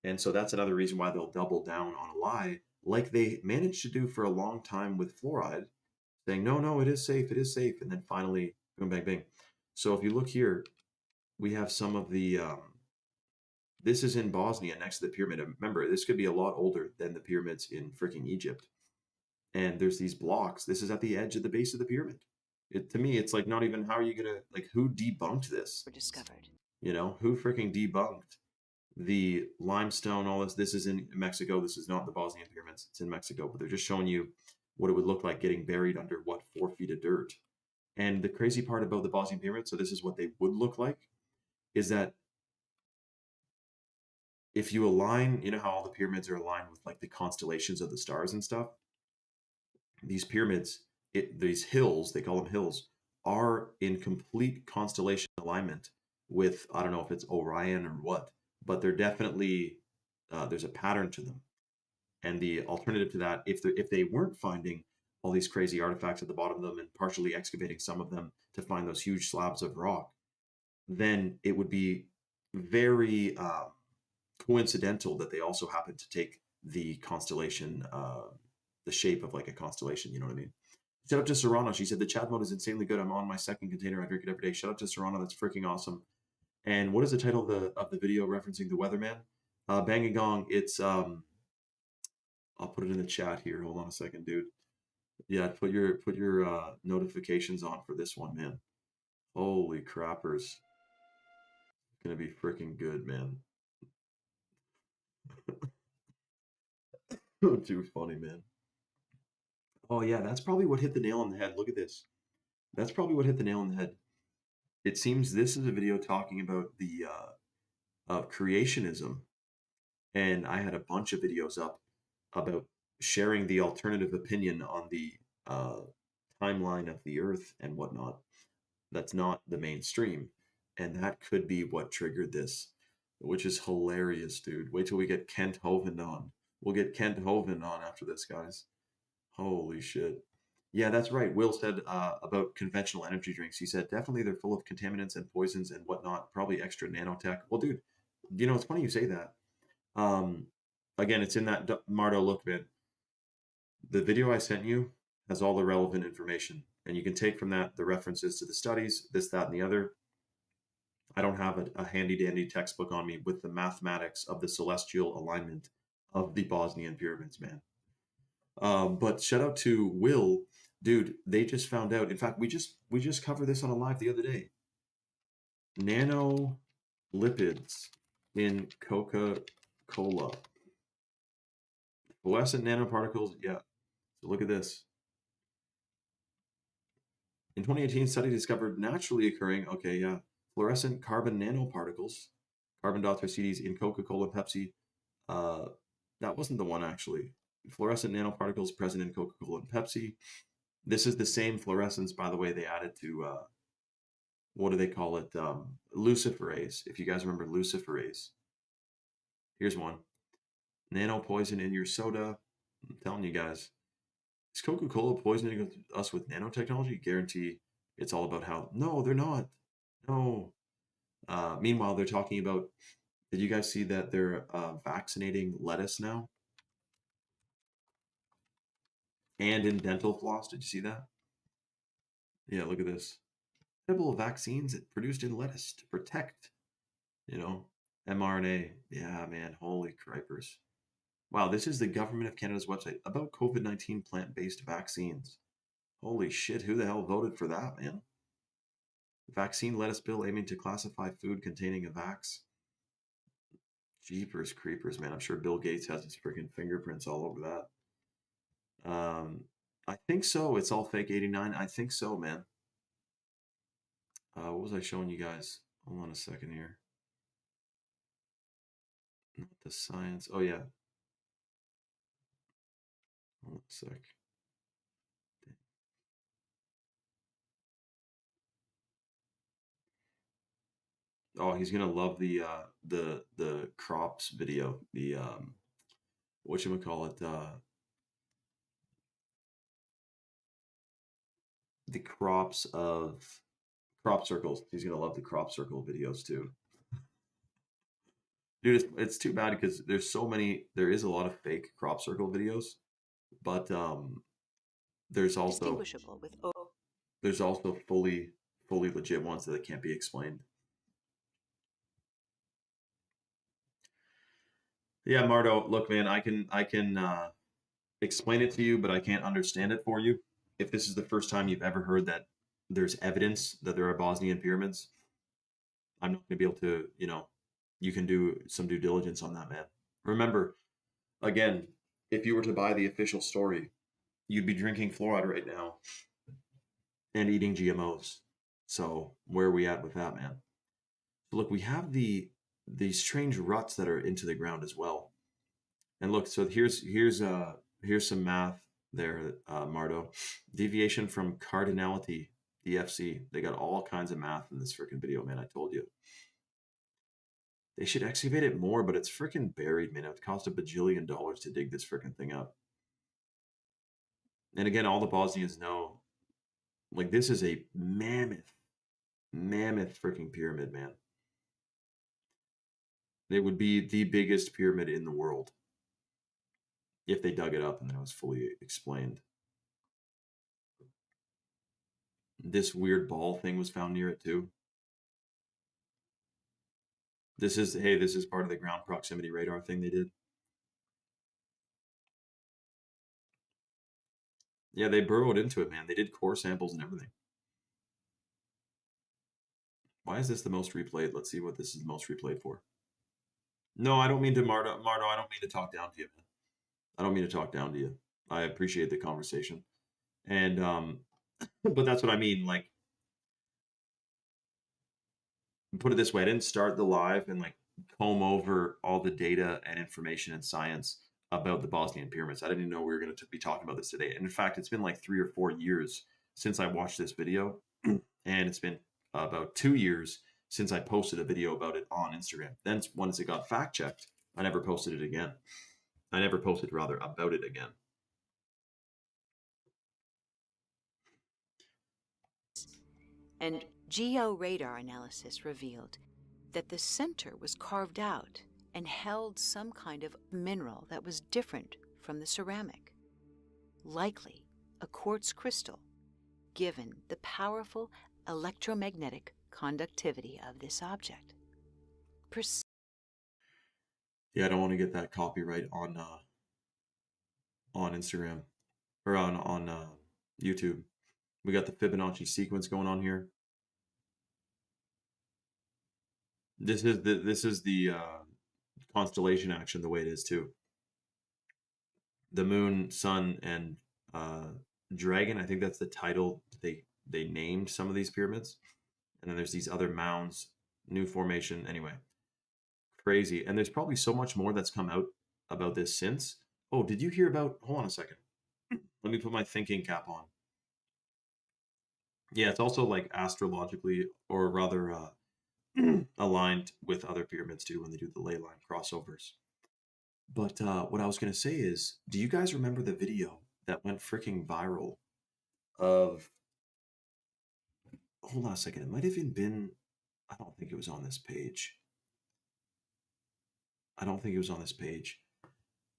And so that's another reason why they'll double down on a lie, like they managed to do for a long time with fluoride, saying, no, it is safe, and then finally, boom, bang, bang. So if you look here, we have some of the, this is in Bosnia next to the pyramid. Remember, this could be a lot older than the pyramids in freaking Egypt. And there's these blocks. This is at the edge of the base of the pyramid. To me, it's like, not even, how are you gonna, like, who debunked this? Were discovered. You know, who freaking debunked the limestone, all this? This is in Mexico. This is not the Bosnian pyramids. It's in Mexico, but they're just showing you what it would look like getting buried under, what, 4 feet of dirt. And the crazy part about the Bosnian pyramids, so this is what they would look like, is that if you align, you know how all the pyramids are aligned with like the constellations of the stars and stuff? These pyramids, these hills, they call them hills, are in complete constellation alignment with, I don't know if it's Orion or what, but they're definitely, there's a pattern to them. And the alternative to that, if they weren't finding all these crazy artifacts at the bottom of them and partially excavating some of them to find those huge slabs of rock, then it would be very coincidental that they also happen to take the constellation, the shape of like a constellation, you know what I mean? Shout out to Serrano. She said the chat mode is insanely good. I'm on my second container. I drink it every day. Shout out to Serrano. That's freaking awesome. And what is the title of the video referencing the weatherman? Bang and Gong. It's I'll put it in the chat here. Hold on a second, dude. Yeah, put your notifications on for this one, man. Holy crappers. It's gonna be freaking good, man. Too funny, man. Oh yeah, that's probably what hit the nail on the head. Look at this. That's probably what hit the nail on the head. It seems this is a video talking about the creationism, and I had a bunch of videos up about sharing the alternative opinion on the timeline of the Earth and whatnot. That's not the mainstream, and that could be what triggered this, which is hilarious, dude. Wait till we get Kent Hovind on. We'll get Kent Hovind on after this, guys. Holy shit. Yeah, that's right. Will said about conventional energy drinks. He said, definitely they're full of contaminants and poisons and whatnot, probably extra nanotech. Well, dude, you know, it's funny you say that. Again, it's in that Mardo look bit. The video I sent you has all the relevant information, and you can take from that the references to the studies, this, that, and the other. I don't have a handy-dandy textbook on me with the mathematics of the celestial alignment of the Bosnian pyramids, man. But shout out to Will, dude. They just found out. In fact, we just covered this on a live the other day. Nanolipids in Coca-Cola. Fluorescent nanoparticles. Yeah. So look at this. In 2018, study discovered naturally occurring, okay, yeah, fluorescent carbon nanoparticles, carbon CDs in Coca-Cola and Pepsi. That wasn't the one, actually. Fluorescent nanoparticles present in Coca-Cola and Pepsi. This is the same fluorescence, by the way, they added to, what do they call it? Luciferase, if you guys remember luciferase. Here's one. Nano poison in your soda. I'm telling you guys. Is Coca-Cola poisoning us with nanotechnology? Guarantee it's all about how... No, they're not. No. Meanwhile, they're talking about... Did you guys see that they're vaccinating lettuce now? And in dental floss. Did you see that? Yeah, look at this. Edible vaccines produced in lettuce to protect, you know, mRNA. Yeah, man. Holy cripers. Wow, this is the Government of Canada's website about COVID-19 plant-based vaccines. Holy shit, who the hell voted for that, man? Vaccine lettuce bill aiming to classify food containing a vax. Jeepers creepers, man. I'm sure Bill Gates has his freaking fingerprints all over that. I think so. It's all fake 89. I think so, man. What was I showing you guys? Hold on a second here. Not the science. Oh, yeah. Hold on a sec. Oh, he's gonna love the crops video. The whatchamacallit, the crops of crop circles. He's gonna love the crop circle videos too. Dude, it's too bad because there's so many. There is a lot of fake crop circle videos, but there's also Distinguishable with fully legit ones that can't be explained. Yeah, Mardo, look, man, I can explain it to you, but I can't understand it for you. If this is the first time you've ever heard that there's evidence that there are Bosnian pyramids, I'm not going to be able to, you know, you can do some due diligence on that, man. Remember, again, if you were to buy the official story, you'd be drinking fluoride right now and eating GMOs. So where are we at with that, man? Look, we have these strange ruts that are into the ground as well. And look, so here's some math there, Mardo. Deviation from cardinality, DFC. They got all kinds of math in this freaking video, man. I told you. They should excavate it more, but it's freaking buried, man. It would cost $1 bajillion to dig this freaking thing up. And again, all the Bosnians know, like, this is a mammoth freaking pyramid, man. It would be the biggest pyramid in the world if they dug it up and then it was fully explained. This weird ball thing was found near it too. This is part of the ground proximity radar thing they did. Yeah, they burrowed into it, man. They did core samples and everything. Why is this the most replayed? Let's see what this is the most replayed for. No, I don't mean to, Mardo, I don't mean to talk down to you, man. I don't mean to talk down to you. I appreciate the conversation. And, but that's what I mean. Like, put it this way, I didn't start the live and like comb over all the data and information and science about the Bosnian pyramids. I didn't even know we were going to be talking about this today. And in fact, it's been like 3 or 4 years since I watched this video. And it's been about 2 years since I posted a video about it on Instagram. Then once it got fact checked, I never posted it again. I never posted rather about it again. and geo-radar analysis revealed that the center was carved out and held some kind of mineral that was different from the ceramic, likely a quartz crystal, given the powerful electromagnetic conductivity of this object. Yeah, I don't want to get that copyright on Instagram or on YouTube. We got the Fibonacci sequence going on here. This is the constellation action the way it is too. The moon, sun, and dragon. I think that's the title they they named some of these pyramids, and then there's these other mounds, new formation. Anyway, crazy. And there's probably so much more that's come out about this since. Oh, did you hear about? Hold on a second. Let me put my thinking cap on. Yeah, it's also like astrologically, or rather, aligned with other pyramids too when they do the ley line crossovers. But what I was gonna say is, do you guys remember the video that went freaking viral of? Hold on a second. It might have even been. I don't think it was on this page. I don't think it was on this page.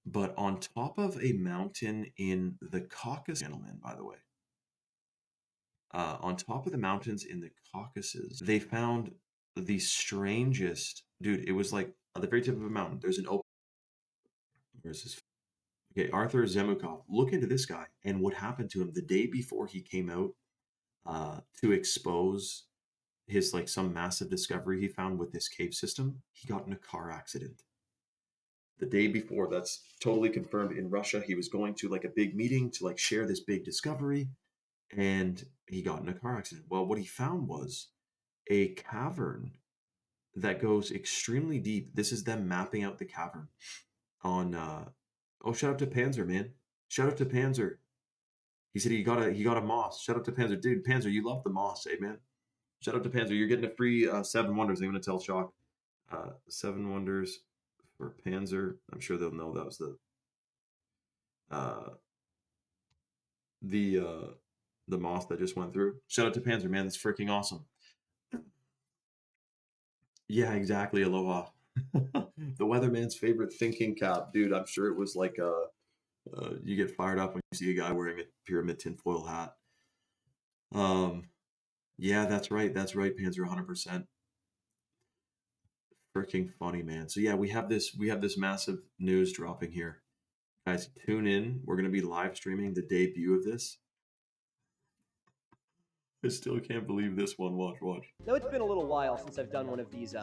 But on top of a mountain in the Caucasus, gentlemen, by the way, on top of the mountains in the Caucasus, they found the strangest, dude. It was like at the very tip of a mountain. There's an open. Where's this? Okay, Arthur Zemukov. Look into this guy and what happened to him the day before he came out to expose his like some massive discovery he found with this cave system. He got in a car accident the day before. That's totally confirmed in Russia. He was going to like a big meeting to like share this big discovery, and he got in a car accident. Well, what he found was a cavern that goes extremely deep. This is them mapping out the cavern on oh, shout out to Panzer, man. Shout out to Panzer. He said he got a moss. Shout out to Panzer. Dude, Panzer, you love the moss, eh, man? Shout out to Panzer. You're getting a free 7 Wonders. I'm going to tell Shock. 7 Wonders for Panzer. I'm sure they'll know that was uh, the moss that just went through. Shout out to Panzer, man. That's freaking awesome. Yeah, exactly. Aloha. The weatherman's favorite thinking cap. Dude, I'm sure it was like you get fired up when you see a guy wearing a pyramid tinfoil hat. Yeah, that's right. That's right, Panzer, 100%. Freaking funny, man. So yeah, we have this massive news dropping here. Guys, tune in. We're gonna be live streaming the debut of this. I still can't believe this one. Watch. Now, it's been a little while since I've done one of these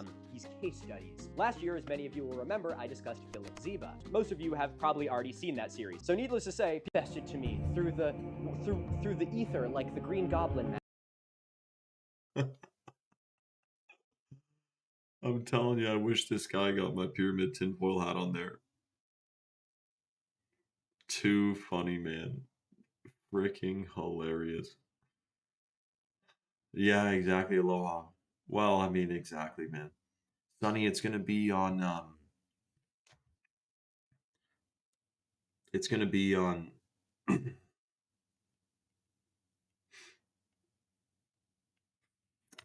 case studies. Last year, as many of you will remember, I discussed Philip Ziba. Most of you have probably already seen that series. So needless to say, manifested to me through the ether like the Green Goblin. I'm telling you, I wish this guy got my pyramid tinfoil hat on there. Too funny, man. Freaking hilarious. Yeah, exactly. Aloha. Well, I mean, exactly, man. Sonny, it's gonna be on it's gonna be on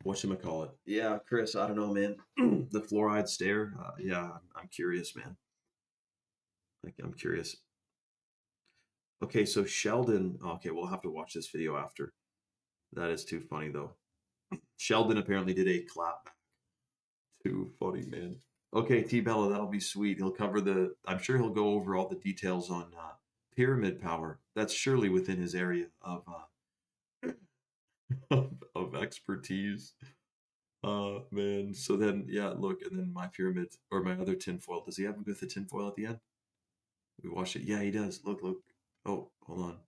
whatchamacallit. Yeah, Chris, I don't know, man. The fluoride stare. Yeah, I'm curious, man. Like, I'm curious. Okay, so Sheldon. Okay, we'll have to watch this video after. That is too funny, though. Sheldon apparently did a clap. Too funny, man. Okay, T Bella, that'll be sweet. He'll cover the. I'm sure he'll go over all the details on pyramid power. That's surely within his area of of expertise. Man. So then, yeah, look, and then my pyramid or my other tinfoil. Does he have a bit of tinfoil at the end? We watched it. Yeah, he does. Look. Oh, hold on.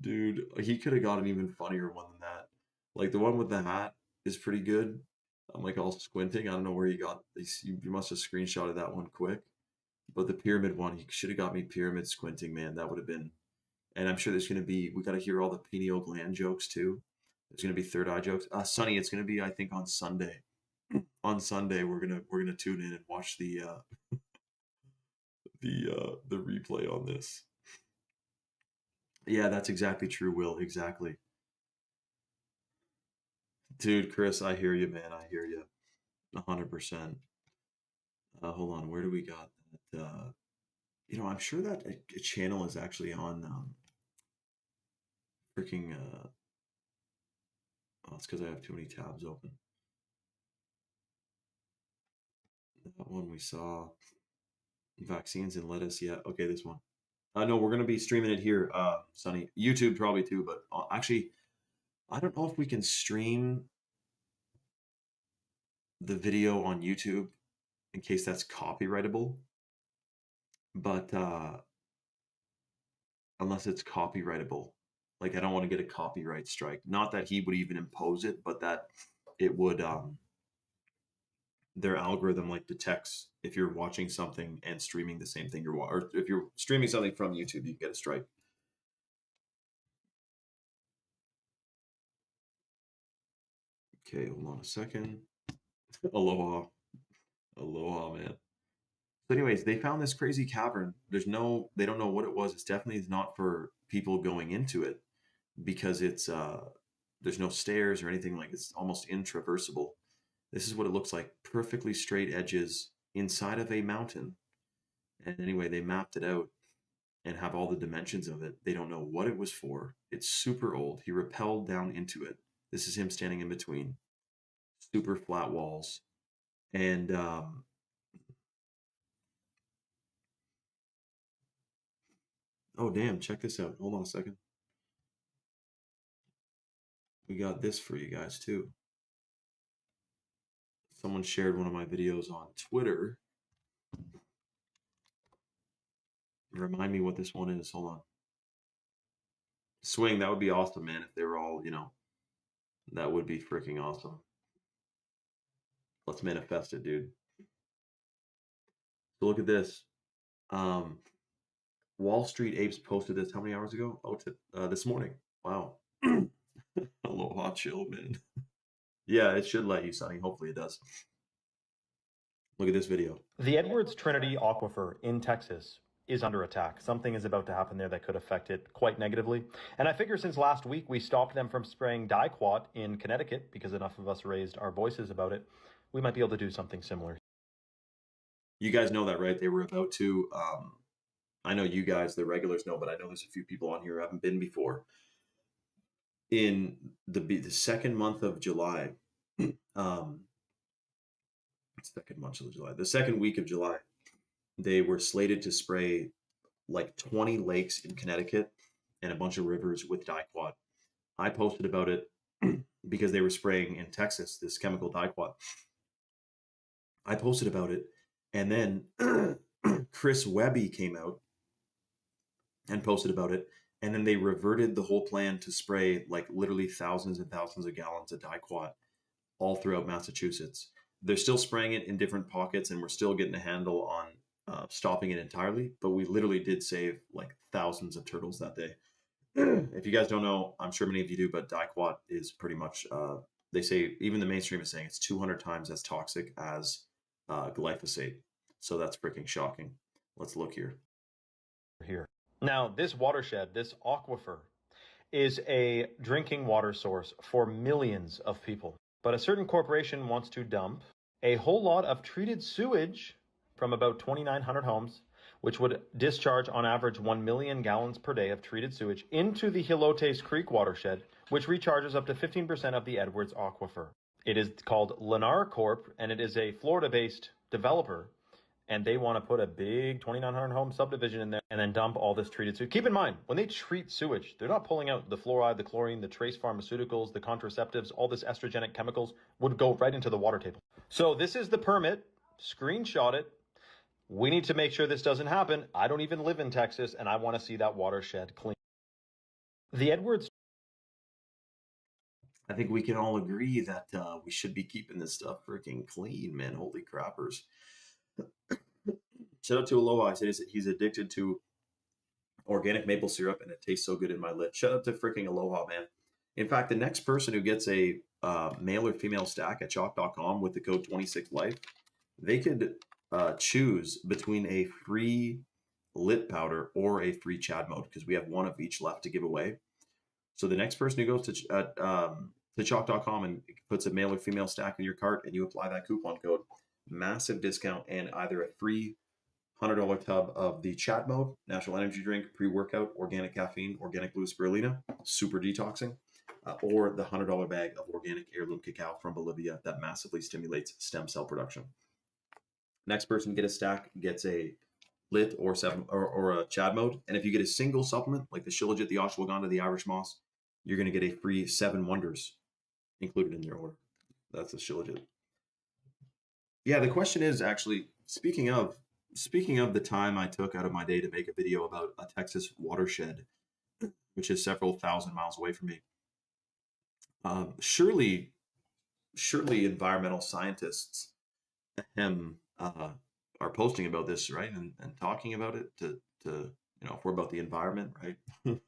Dude, he could have got an even funnier one than that. Like the one with the hat is pretty good. I'm like all squinting. I don't know where you got this. You must have screenshotted that one quick. But the pyramid one, he should have got me pyramid squinting, man. That would have been. And I'm sure there's gonna be. We got to hear all the pineal gland jokes too. There's gonna be third eye jokes. Sonny, it's gonna be I think on Sunday. On Sunday, we're gonna tune in and watch the replay on this. Yeah, that's exactly true, Will. Exactly. Dude, Chris, I hear you, man. I hear you. 100%. Hold on, where do we got that? I'm sure that a channel is actually on freaking. Oh, it's because I have too many tabs open. That one we saw. Vaccines and lettuce. Yeah, okay, this one. No, we're gonna be streaming it here, Sonny. YouTube probably too, but actually, I don't know if we can stream the video on YouTube in case that's copyrightable. But unless it's copyrightable. Like, I don't want to get a copyright strike. Not that he would even impose it, but that it would, their algorithm like detects if you're watching something and streaming the same thing or if you're streaming something from YouTube, you get a strike. Okay, hold on a second. Aloha. Aloha, man. So anyways, they found this crazy cavern. They don't know what it was. It's definitely not for people going into it because it's there's no stairs or anything, like it's almost intraversible. This is what it looks like. Perfectly straight edges inside of a mountain. And anyway, they mapped it out and have all the dimensions of it. They don't know what it was for. It's super old. He rappelled down into it. This is him standing in between. Super flat walls. And oh damn, check this out. Hold on a second. We got this for you guys too. Someone shared one of my videos on Twitter. Remind me what this one is. Hold on. Swing, that would be awesome, man, if they were all, that would be freaking awesome. Let's manifest it, dude. So look at this. Wall Street Apes posted this how many hours ago? Oh, this morning. Wow. Aloha, chill, man. Yeah, it should let you, Sonny. Hopefully it does. Look at this video. The Edwards Trinity Aquifer in Texas is under attack. Something is about to happen there that could affect it quite negatively. And I figure since last week we stopped them from spraying dicot in Connecticut because enough of us raised our voices about it, we might be able to do something similar. You guys know that, right? They were about to, I know you guys, the regulars know, but I know there's a few people on here who haven't been before. In the second month of July, the second week of July, they were slated to spray like 20 lakes in Connecticut and a bunch of rivers with dicot. I posted about it because they were spraying in Texas, this chemical dicot. I posted about it, and then Chris Webby came out and posted about it, and then they reverted the whole plan to spray like literally thousands and thousands of gallons of dicot all throughout Massachusetts. They're still spraying it in different pockets, and we're still getting a handle on stopping it entirely, but we literally did save like thousands of turtles that day. If you guys don't know, I'm sure many of you do, but dicot is pretty much, they say, even the mainstream is saying it's 200 times as toxic as glyphosate. So that's freaking shocking. Let's look here. Now, this watershed, this aquifer, is a drinking water source for millions of people. But a certain corporation wants to dump a whole lot of treated sewage from about 2,900 homes, which would discharge on average 1 million gallons per day of treated sewage into the Hilotes Creek watershed, which recharges up to 15% of the Edwards Aquifer. It is called Lennar Corp, and it is a Florida-based developer, and they want to put a big 2,900 home subdivision in there and then dump all this treated sewage. Keep in mind, when they treat sewage, they're not pulling out the fluoride, the chlorine, the trace pharmaceuticals, the contraceptives, all this estrogenic chemicals would go right into the water table. So this is the permit. Screenshot it. We need to make sure this doesn't happen. I don't even live in Texas, and I want to see that watershed clean. The Edwards. I think we can all agree that we should be keeping this stuff freaking clean, man. Holy crappers. Shout out to Aloha. I said he's addicted to organic maple syrup, and it tastes so good in my lip. Shout out to freaking Aloha, man. In fact, the next person who gets a male or female stack at chalk.com with the code 26life, they could choose between a free lit powder or a free Chad mode, because we have one of each left to give away. So the next person who goes to chalk.com and puts a male or female stack in your cart, and you apply that coupon code, massive discount and either a free $100 tub of the Chat Mode natural energy drink, pre-workout, organic caffeine, organic blue spirulina, super detoxing, or the $100 bag of organic heirloom cacao from Bolivia that massively stimulates stem cell production. Next person to get a stack gets a lit or a Chad Mode, and if you get a single supplement like the Shilajit, the ashwagandha, the Irish moss, you're going to get a free 7 wonders included in your order. That's the Shilajit. Yeah, the question is actually, speaking of speaking of the time I took out of my day to make a video about a Texas watershed, which is several thousand miles away from me, surely, surely environmental scientists are posting about this, right? And talking about it to if we're about the environment, right?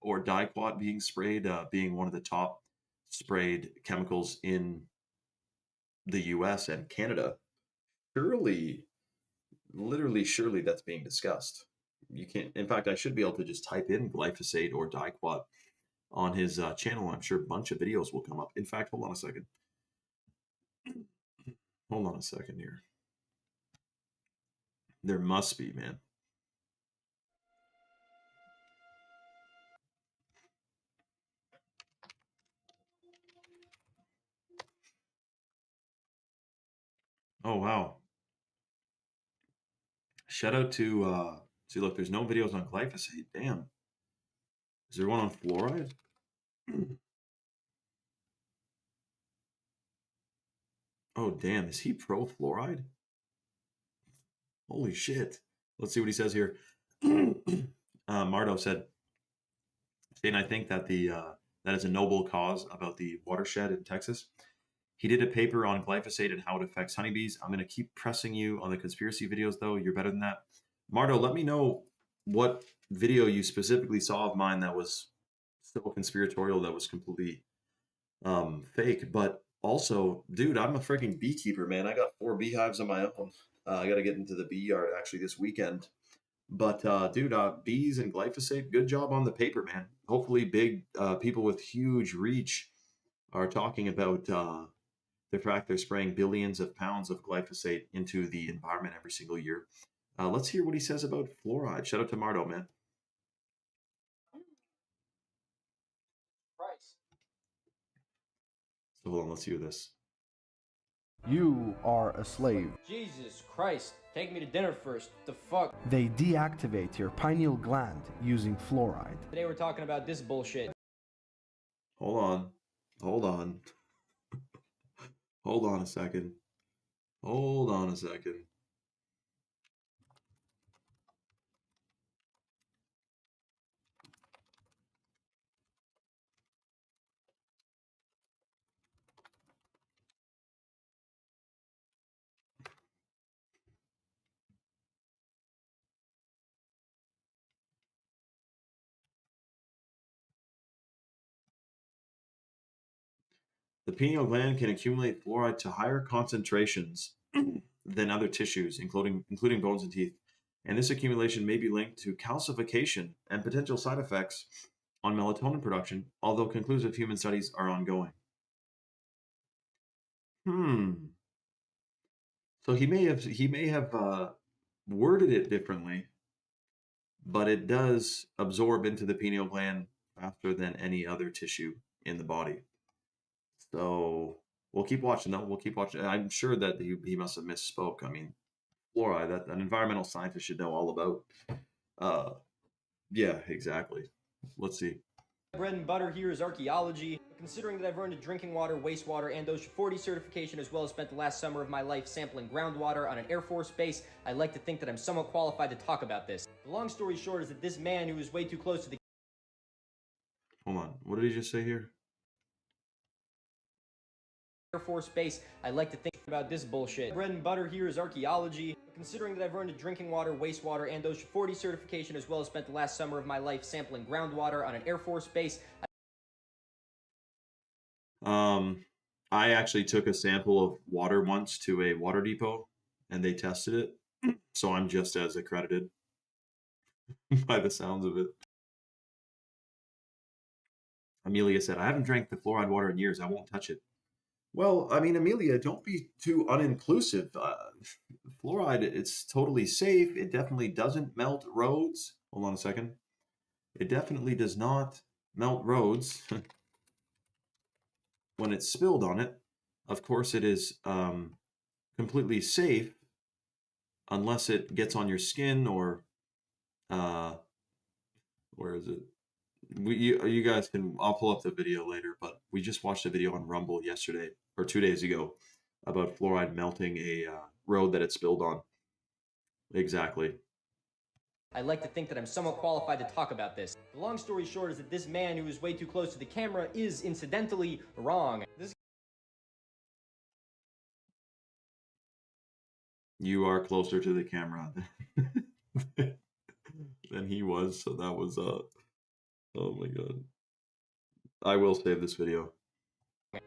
Or dicot being sprayed, being one of the top sprayed chemicals in the US and Canada. Surely, literally, surely that's being discussed. You can't, in fact, I should be able to just type in glyphosate or dicot on his channel. I'm sure a bunch of videos will come up. In fact, hold on a second. Hold on a second here. There must be, man. Oh, wow. Shout out to, see, look, there's no videos on glyphosate. Damn. Is there one on fluoride? Oh, damn. Is he pro fluoride? Holy shit. Let's see what he says here. Mardo said, Shane, I think that that is a noble cause about the watershed in Texas. He did a paper on glyphosate and how it affects honeybees. I'm going to keep pressing you on the conspiracy videos, though. You're better than that. Mardo, let me know what video you specifically saw of mine that was so conspiratorial, that was completely fake. But also, dude, I'm a freaking beekeeper, man. I got 4 beehives of my own. I got to get into the bee yard actually this weekend. But dude, bees and glyphosate, good job on the paper, man. Hopefully big people with huge reach are talking about the fact they're spraying billions of pounds of glyphosate into the environment every single year. Let's hear what he says about fluoride. Shout out to Mardo, man. So hold on, let's hear this. You are a slave. Jesus Christ, take me to dinner first. The fuck? They deactivate your pineal gland using fluoride. Today we're talking about this bullshit. Hold on. Hold on. Hold on a second. Hold on a second. The pineal gland can accumulate fluoride to higher concentrations than other tissues, including bones and teeth. And this accumulation may be linked to calcification and potential side effects on melatonin production, although conclusive human studies are ongoing. So he may have worded it differently, but it does absorb into the pineal gland faster than any other tissue in the body. So we'll keep watching though. We'll keep watching. I'm sure that he must have misspoke. I mean, fluoride, that an environmental scientist should know all about. Yeah, exactly. Let's see. Bread and butter here is archaeology. Considering that I've earned a drinking water, wastewater, and OSHA 40 certification, as well as spent the last summer of my life sampling groundwater on an Air Force base, I like to think that I'm somewhat qualified to talk about this. The long story short is that this man who is way too close to the Hold on. What did he just say here? Air Force base, I like to think about this bullshit. Bread and butter here is archaeology. Considering that I've earned a drinking water, wastewater, and OSHA 40 certification, as well as spent the last summer of my life sampling groundwater on an Air Force base. I actually took a sample of water once to a water depot, and they tested it. So I'm just as accredited by the sounds of it. Amelia said, I haven't drank the fluoride water in years. I won't touch it. Well, I mean, Amelia, don't be too uninclusive. Fluoride, it's totally safe. It definitely doesn't melt roads. Hold on a second. It definitely does not melt roads when it's spilled on it. Of course, it is completely safe unless it gets on your skin or where is it? You guys can, I'll pull up the video later, but we just watched a video on Rumble yesterday or 2 days ago about fluoride melting a road that it spilled on. Exactly. I like to think that I'm somewhat qualified to talk about this. The long story short is that this man who is way too close to the camera is incidentally wrong. You are closer to the camera than he was, so that was oh my god. I will save this video.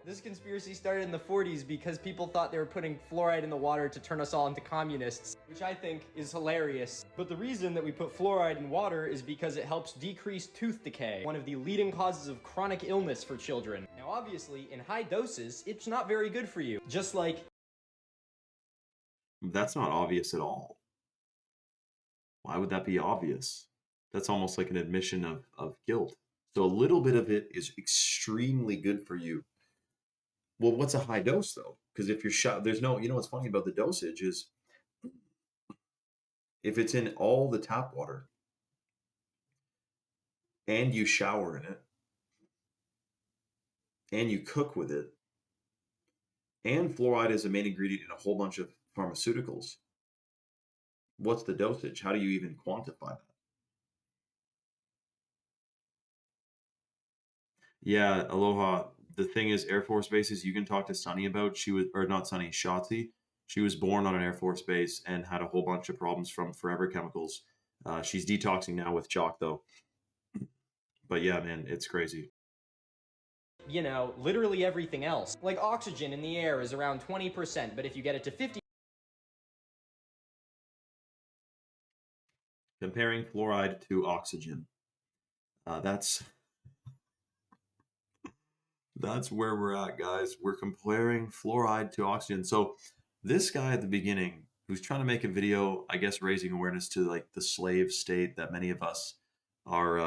This conspiracy started in the 40s because people thought they were putting fluoride in the water to turn us all into communists, which I think is hilarious. But the reason that we put fluoride in water is because it helps decrease tooth decay, one of the leading causes of chronic illness for children. Now obviously, in high doses, it's not very good for you. Just like... That's not obvious at all. Why would that be obvious? That's almost like an admission of guilt. So a little bit of it is extremely good for you. Well, what's a high dose though? Because if you're shot, there's no, you know what's funny about the dosage is if it's in all the tap water and you shower in it and you cook with it, and fluoride is a main ingredient in a whole bunch of pharmaceuticals, what's the dosage? How do you even quantify that? Yeah, aloha. The thing is, Air Force bases, you can talk to Sunny about. She was, or not Sunny, Shotzi. She was born on an Air Force base and had a whole bunch of problems from forever chemicals. She's detoxing now with chalk, though. But yeah, man, it's crazy. You know, literally everything else. Like oxygen in the air is around 20%, but if you get it to 50%, comparing fluoride to oxygen. That's where we're at, guys. We're comparing fluoride to oxygen. So this guy at the beginning who's trying to make a video, I guess raising awareness to like the slave state that many of us are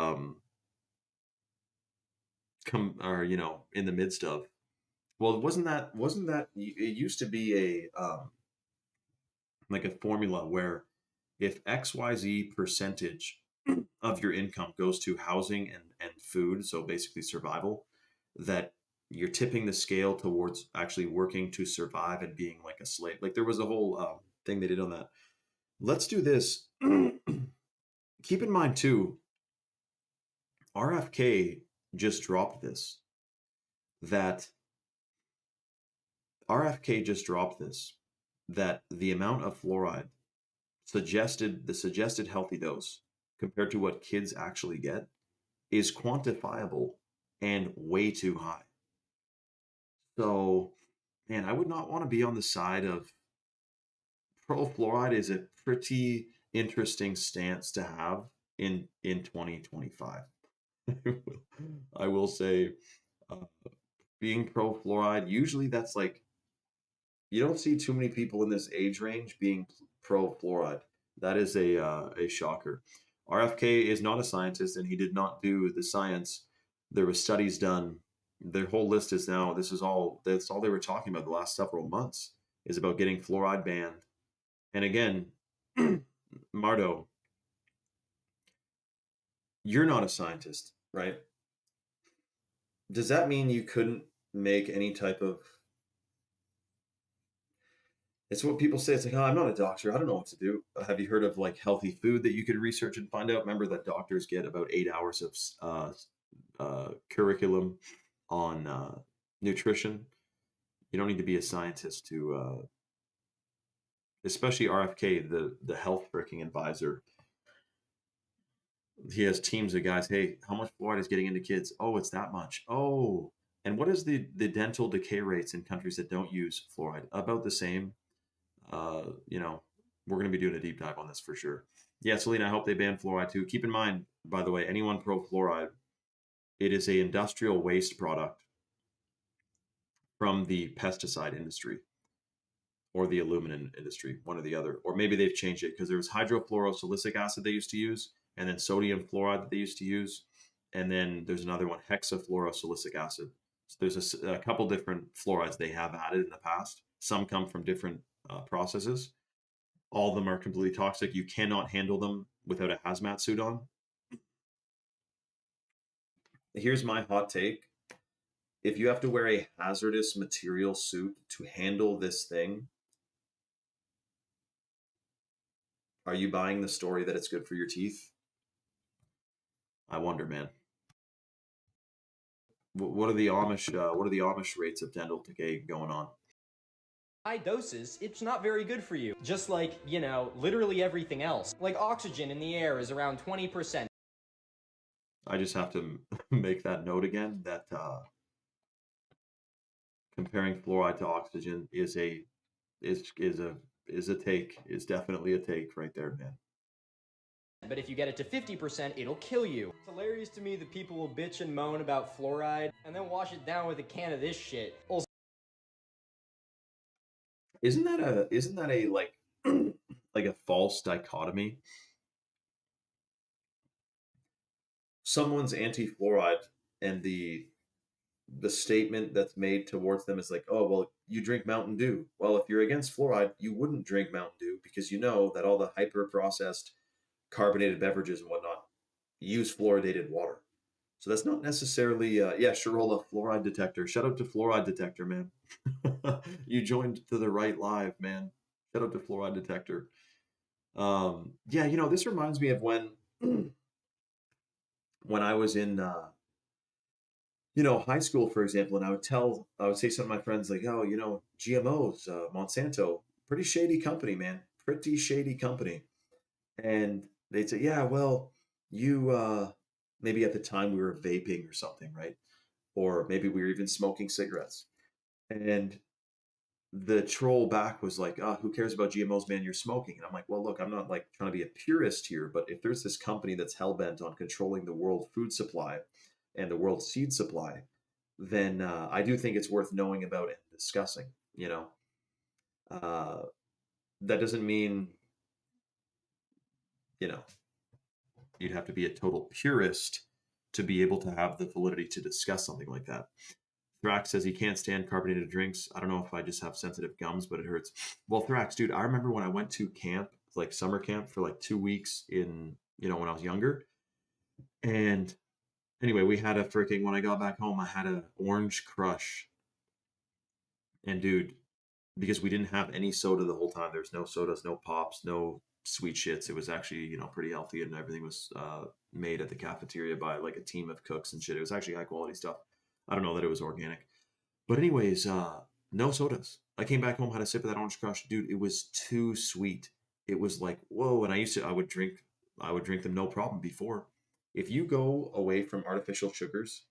you know, in the midst of. Well, wasn't that it used to be a like a formula where if XYZ percentage of your income goes to housing and food, so basically survival, that you're tipping the scale towards actually working to survive and being like a slave. Like there was a whole thing they did on that. Let's do this. Keep in mind too, RFK just dropped this. That RFK just dropped this. That the amount of fluoride the suggested healthy dose compared to what kids actually get is quantifiable and way too high. So, man, I would not want to be on the side of pro fluoride is a pretty interesting stance to have in 2025. I will say, uh, being pro fluoride, usually that's like you don't see too many people in this age range being pro fluoride. That is a shocker. RFK is not a scientist, and he did not do the science. There were studies done. Their whole list is now. That's all they were talking about the last several months is about getting fluoride banned. And again, Mardo, you're not a scientist, right? Does that mean you couldn't make any type of it's what people say. It's like, oh, I'm not a doctor. I don't know what to do. Have you heard of like healthy food that you could research and find out? Remember that doctors get about 8 hours of curriculum on nutrition. You don't need to be a scientist to, especially RFK, the health freaking advisor. He has teams of guys. Hey, how much fluoride is getting into kids? Oh, it's that much. Oh, and what is the dental decay rates in countries that don't use fluoride? About the same. You know, we're going to be doing a deep dive on this for sure. Yeah, Selena, I hope they ban fluoride too. Keep in mind, by the way, anyone pro fluoride, it is a industrial waste product from the pesticide industry or the aluminum industry, one or the other. Or maybe they've changed it because there was hydrofluorosilicic acid they used to use, and then sodium fluoride that they used to use, and then there's another one, hexafluorosilicic acid. So there's a couple different fluorides they have added in the past. Some come from different processes. All of them are completely toxic. You cannot handle them without a hazmat suit on. Here's my hot take. If you have to wear a hazardous material suit to handle this thing, Are you buying the story that it's good for your teeth? I wonder, man. What are the Amish rates of dental decay going on? High doses, it's not very good for you. Just like, you know, literally everything else. Like oxygen in the air is around 20%. I just have to make that note again that comparing fluoride to oxygen is definitely a take right there, man. But if you get it to 50%, it'll kill you. It's hilarious to me that people will bitch and moan about fluoride and then wash it down with a can of this shit. Also, Isn't that a like like a false dichotomy? Someone's anti-fluoride and the statement that's made towards them is like, oh, well, you drink Mountain Dew. Well, if you're against fluoride, you wouldn't drink Mountain Dew because you know that all the hyper processed carbonated beverages and whatnot use fluoridated water. So that's not necessarily, yeah, sure, roll a fluoride detector. Shout out to fluoride detector, man. You joined to the right live, man. Shout out to fluoride detector. Yeah, you know, this reminds me of when I was in high school, for example, and I would say some of my friends like, oh, GMOs, Monsanto, pretty shady company, man, pretty shady company. And they'd say, yeah, well, maybe at the time we were vaping or something, right? Or maybe we were even smoking cigarettes. And the troll back was like, who cares about GMOs, man? You're smoking. And I'm like, well, look, I'm not like trying to be a purist here, but if there's this company that's hell bent on controlling the world food supply and the world seed supply, then I do think it's worth knowing about and discussing. Uh, that doesn't mean you know you'd have to be a total purist to be able to have the validity to discuss something like that. Thrax says he can't stand carbonated drinks. I don't know if I just have sensitive gums, but it hurts. Well, Thrax, dude, I remember when I went to camp, like summer camp for like 2 weeks when I was younger. And anyway, when I got back home, I had an orange crush. And dude, because we didn't have any soda the whole time, there's no sodas, no pops, no sweet shits. It was actually, pretty healthy and everything was made at the cafeteria by like a team of cooks and shit. It was actually high quality stuff. I don't know that it was organic. But anyways, no sodas. I came back home, had a sip of that orange crush. Dude, it was too sweet. It was like, whoa. And I would drink them no problem before. If you go away from artificial sugars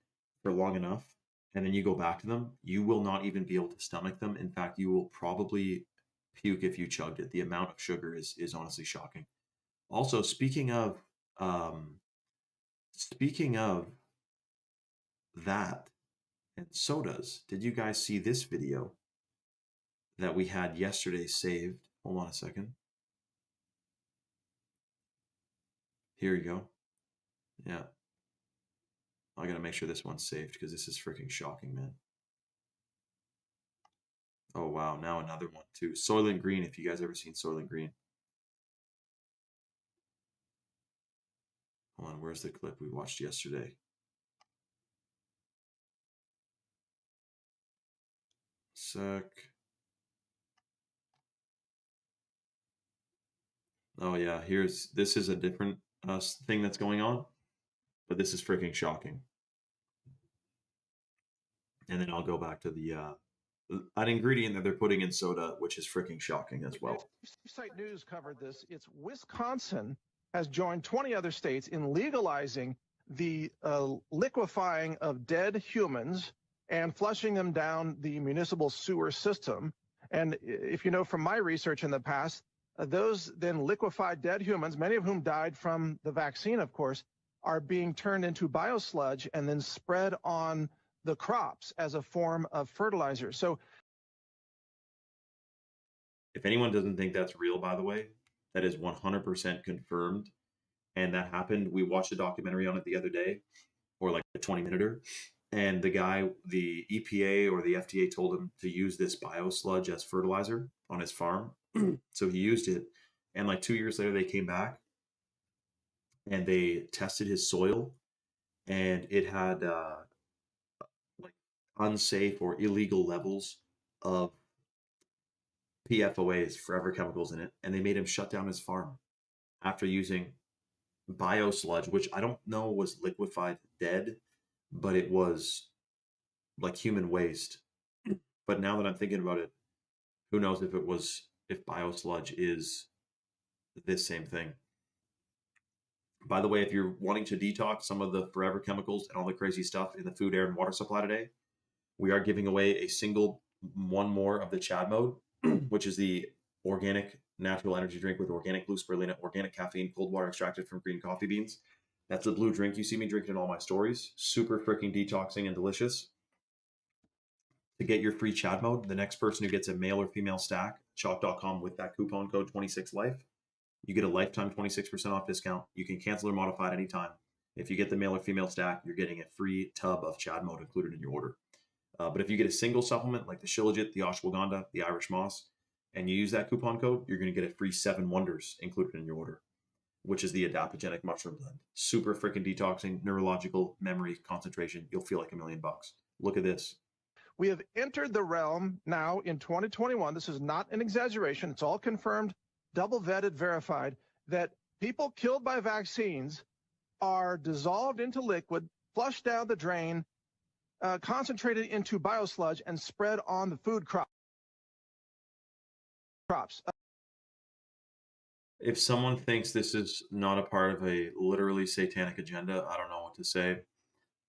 for long enough and then you go back to them, you will not even be able to stomach them. In fact, you will probably puke if you chugged it. The amount of sugar is honestly shocking. Also, um, speaking of that and sodas, did you guys see this video that we had yesterday saved? Hold on a second. Here you go. Yeah. I gotta make sure this one's saved because this is freaking shocking, man. Oh wow, now another one too. Soylent Green, if you guys ever seen Soylent Green. Hold on, where's the clip we watched yesterday? Sec. Oh yeah, this is a different thing that's going on, but this is freaking shocking. And then I'll go back to the an ingredient that they're putting in soda, which is freaking shocking as well. Site News covered this. It's Wisconsin has joined 20 other states in legalizing the liquefying of dead humans and flushing them down the municipal sewer system. And if you know from my research in the past, those then liquefied dead humans, many of whom died from the vaccine, of course, are being turned into biosludge and then spread on the crops as a form of fertilizer. So if anyone doesn't think that's real, by the way, that is 100% confirmed. And that happened. We watched a documentary on it the other day, or like a 20-minute. And the guy, the EPA or the FDA told him to use this biosludge as fertilizer on his farm. So he used it. And like 2 years later, they came back and they tested his soil. And it had like unsafe or illegal levels of PFOAs, forever chemicals, in it, and they made him shut down his farm. after using biosludge, which I don't know was liquefied dead, but it was like human waste. But now that I'm thinking about it, who knows if biosludge is this same thing. By the way, if you're wanting to detox some of the forever chemicals and all the crazy stuff in the food, air, and water supply today, we are giving away a single one more of the Chad mode, which is the organic natural energy drink with organic blue spirulina, organic caffeine, cold water extracted from green coffee beans. That's the blue drink you see me drinking in all my stories. Super freaking detoxing and delicious. To get your free Chad mode, the next person who gets a male or female stack, chalk.com with that coupon code 26life, you get a lifetime 26% off discount. You can cancel or modify at any time. If you get the male or female stack, you're getting a free tub of Chad mode included in your order. But if you get a single supplement like the Shilajit, the Ashwagandha, the Irish Moss, and you use that coupon code, you're going to get a free 7 Wonders included in your order, which is the adaptogenic mushroom blend. Super freaking detoxing, neurological, memory, concentration. You'll feel like $1,000,000. Look at this. We have entered the realm now in 2021. This is not an exaggeration. It's all confirmed, double vetted, verified, that people killed by vaccines are dissolved into liquid, flushed down the drain, concentrated into biosludge, and spread on the food crops. If someone thinks this is not a part of a literally satanic agenda, I don't know what to say.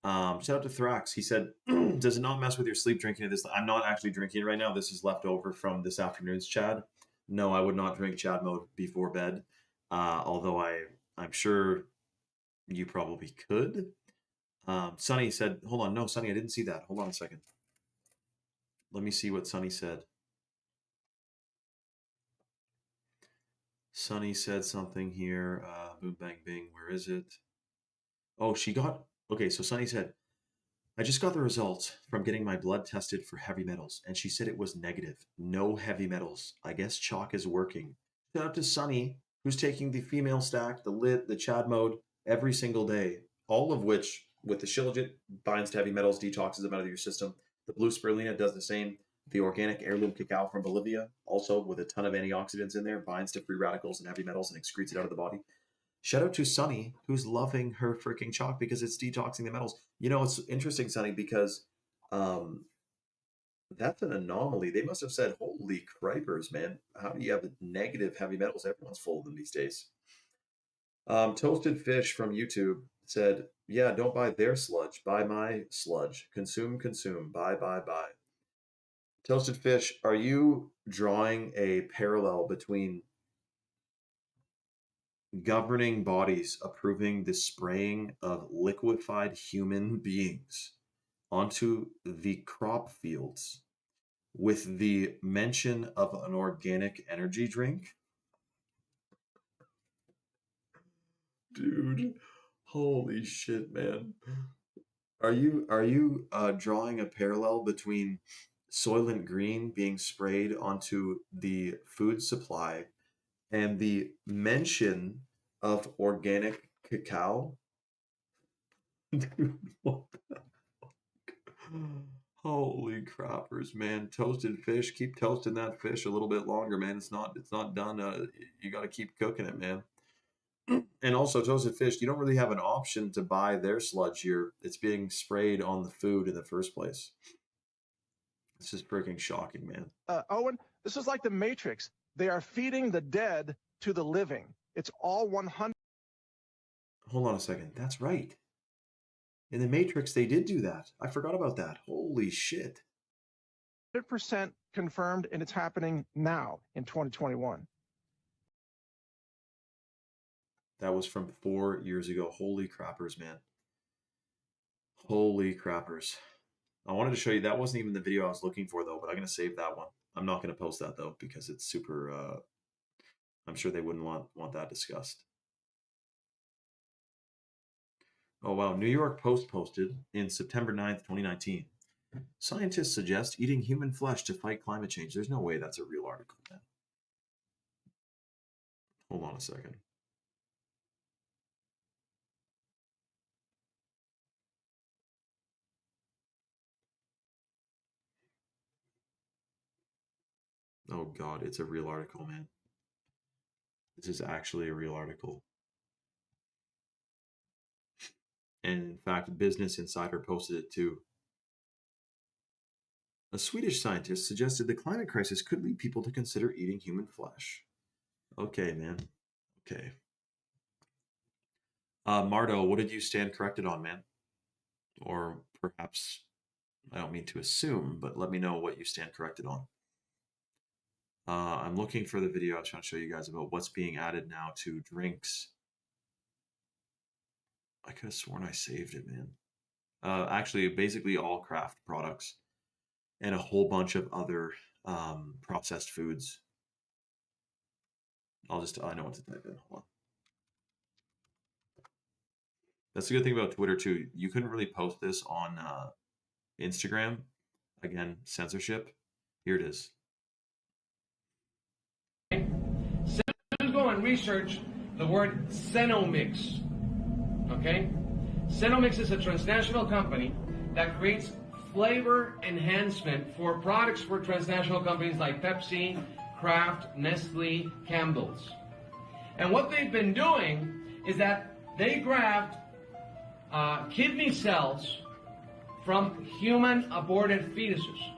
Shout out to Thrax. He said, does it not mess with your sleep drinking this? I'm not actually drinking it right now. This is left over from this afternoon's Chad. No, I would not drink Chad mode before bed. Although I'm sure you probably could. Sonny said, hold on. No, Sonny, I didn't see that. Hold on a second. Let me see what Sonny said. Sonny said something here. Boom, bang, bing. Where is it? Oh, okay, so Sonny said, I just got the results from getting my blood tested for heavy metals, and she said it was negative. No heavy metals. I guess chalk is working. Shout out to Sonny, who's taking the female stack, the lit, the Chad mode every single day, all of which, with the Shilajit, binds to heavy metals, detoxes them out of your system. The blue spirulina does the same. The organic heirloom cacao from Bolivia, also with a ton of antioxidants in there, binds to free radicals and heavy metals and excretes it out of the body. Shout out to Sunny, who's loving her freaking chalk because it's detoxing the metals. You know, it's interesting, Sunny, because that's an anomaly. They must have said, holy cripers, man. How do you have negative heavy metals? Everyone's full of them these days. Toasted Fish from YouTube said, yeah, don't buy their sludge. Buy my sludge. Consume, consume. Buy, buy, buy. Toasted Fish, are you drawing a parallel between governing bodies approving the spraying of liquefied human beings onto the crop fields with the mention of an organic energy drink? Dude, holy shit, man. Are you drawing a parallel between Soylent Green being sprayed onto the food supply and the mention of organic cacao? Dude, what the holy crappers, man. Toasted fish, keep toasting that fish a little bit longer, man. It's not done. You got to keep cooking it, man. And also, toasted fish, you don't really have an option to buy their sludge here. It's being sprayed on the food in the first place. It's just freaking shocking, man. Owen, this is like the Matrix. They are feeding the dead to the living. It's all 100. Hold on a second. That's right. In the Matrix, they did do that. I forgot about that. Holy shit. 100% confirmed, and it's happening now in 2021. That was from 4 years ago. Holy crappers, man. Holy crappers. I wanted to show you, that wasn't even the video I was looking for, though, but I'm going to save that one. I'm not going to post that, though, because it's super, I'm sure they wouldn't want that discussed. Oh, wow. New York Post posted in September 9th, 2019. Scientists suggest eating human flesh to fight climate change. There's no way that's a real article, man. Hold on a second. Oh, God, it's a real article, man. This is actually a real article. And in fact, Business Insider posted it too. A Swedish scientist suggested the climate crisis could lead people to consider eating human flesh. Okay, man. Okay. Mardo, what did you stand corrected on, man? Or perhaps, I don't mean to assume, but let me know what you stand corrected on. I'm looking for the video I was trying to show you guys about what's being added now to drinks. I could have sworn I saved it, man. Actually, basically all craft products and a whole bunch of other processed foods. I know what to type in. Hold on. That's the good thing about Twitter too. You couldn't really post this on Instagram. Again, censorship. Here it is. Let's go and research the word Cenomix. Okay? Cenomix is a transnational company that creates flavor enhancement for products for transnational companies like Pepsi, Kraft, Nestle, Campbell's. And what they've been doing is that they grabbed kidney cells from human aborted fetuses.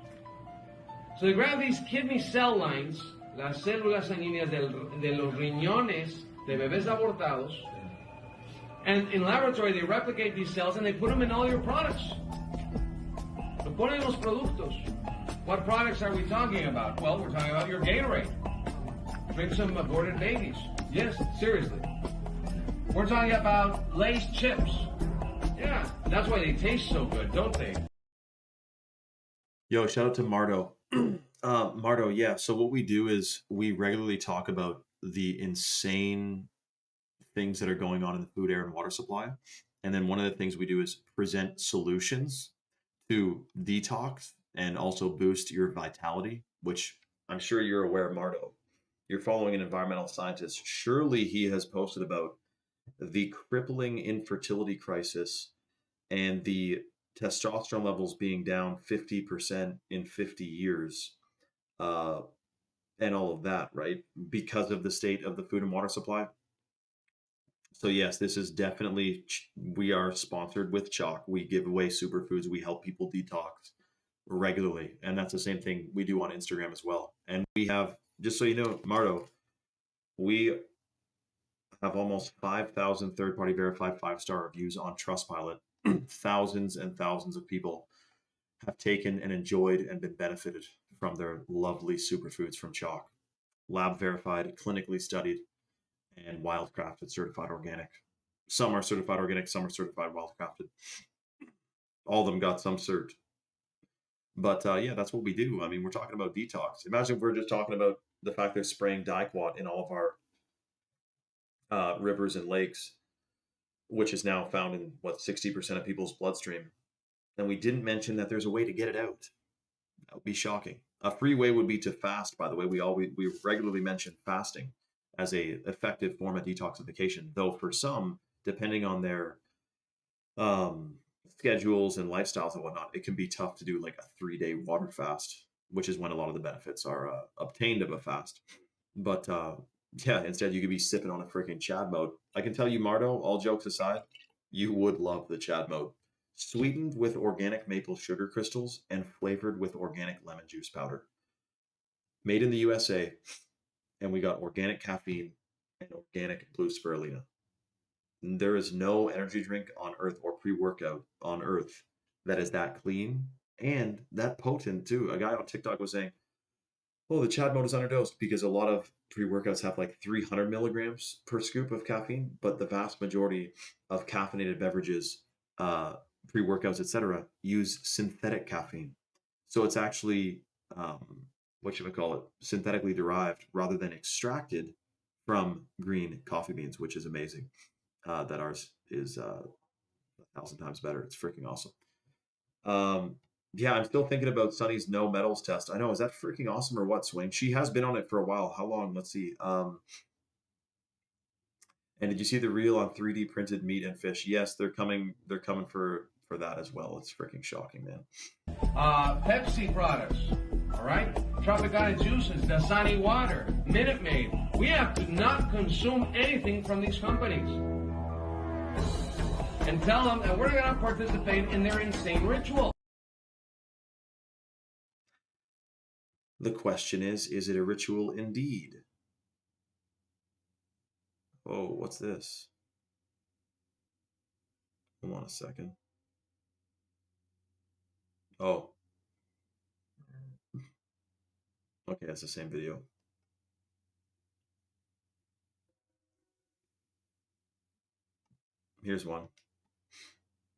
So they grab these kidney cell lines, las células sanguíneas de los riñones de bebés abortados, and in laboratory they replicate these cells and they put them in all your products. Lo ponen en los productos. What products are we talking about? Well, we're talking about your Gatorade. Drink some aborted babies. Yes, seriously. We're talking about Lay's chips. Yeah, that's why they taste so good, don't they? Yo, shout out to Mardo. Mardo, yeah. So what we do is we regularly talk about the insane things that are going on in the food, air, and water supply. And then one of the things we do is present solutions to detox and also boost your vitality, which I'm sure you're aware, Mardo. You're following an environmental scientist. Surely he has posted about the crippling infertility crisis and the testosterone levels being down 50% in 50 years, and all of that, right? Because of the state of the food and water supply. So yes, this is definitely, we are sponsored with Chalk. We give away superfoods. We help people detox regularly. And that's the same thing we do on Instagram as well. And we have, just so you know, Mardo, we have almost 5,000 third-party verified 5-star reviews on Trustpilot. Thousands and thousands of people have taken and enjoyed and been benefited from their lovely superfoods from Chalk. Lab verified, clinically studied, and wildcrafted, certified organic. Some are certified organic, some are certified wildcrafted. All of them got some cert. But yeah, that's what we do. I mean, we're talking about detox. Imagine if we're just talking about the fact they're spraying Diquat in all of our rivers and lakes, which is now found in, what, 60% of people's bloodstream. And we didn't mention that there's a way to get it out. That would be shocking. A free way would be to fast, by the way. We regularly mention fasting as a effective form of detoxification, though for some, depending on their schedules and lifestyles and whatnot, it can be tough to do like a 3-day water fast, which is when a lot of the benefits are obtained of a fast. But yeah, instead you could be sipping on a freaking Chad mode. I can tell you, Mardo, all jokes aside, you would love the Chad mode. Sweetened with organic maple sugar crystals and flavored with organic lemon juice powder. Made in the USA, and we got organic caffeine and organic blue spirulina. There is no energy drink on earth or pre-workout on earth that is that clean and that potent too. A guy on TikTok was saying, oh, the Chad mode is underdosed because a lot of pre-workouts have like 300 milligrams per scoop of caffeine, but the vast majority of caffeinated beverages, pre-workouts, etc., use synthetic caffeine. So it's actually, what should I call it, synthetically derived rather than extracted from green coffee beans, which is amazing. That ours is 1,000 times better. It's freaking awesome. Yeah, I'm still thinking about Sunny's no metals test. I know, is that freaking awesome or what, Swain? She has been on it for a while. How long? Let's see. And did you see the reel on 3D printed meat and fish? Yes, they're coming for that as well. It's freaking shocking, man. Pepsi products, all right? Tropicana juices, Dasani water, Minute Maid. We have to not consume anything from these companies. And tell them that we're going to participate in their insane ritual. The question is it a ritual indeed? Oh, what's this? Hold on a second. Oh. Okay, that's the same video. Here's one.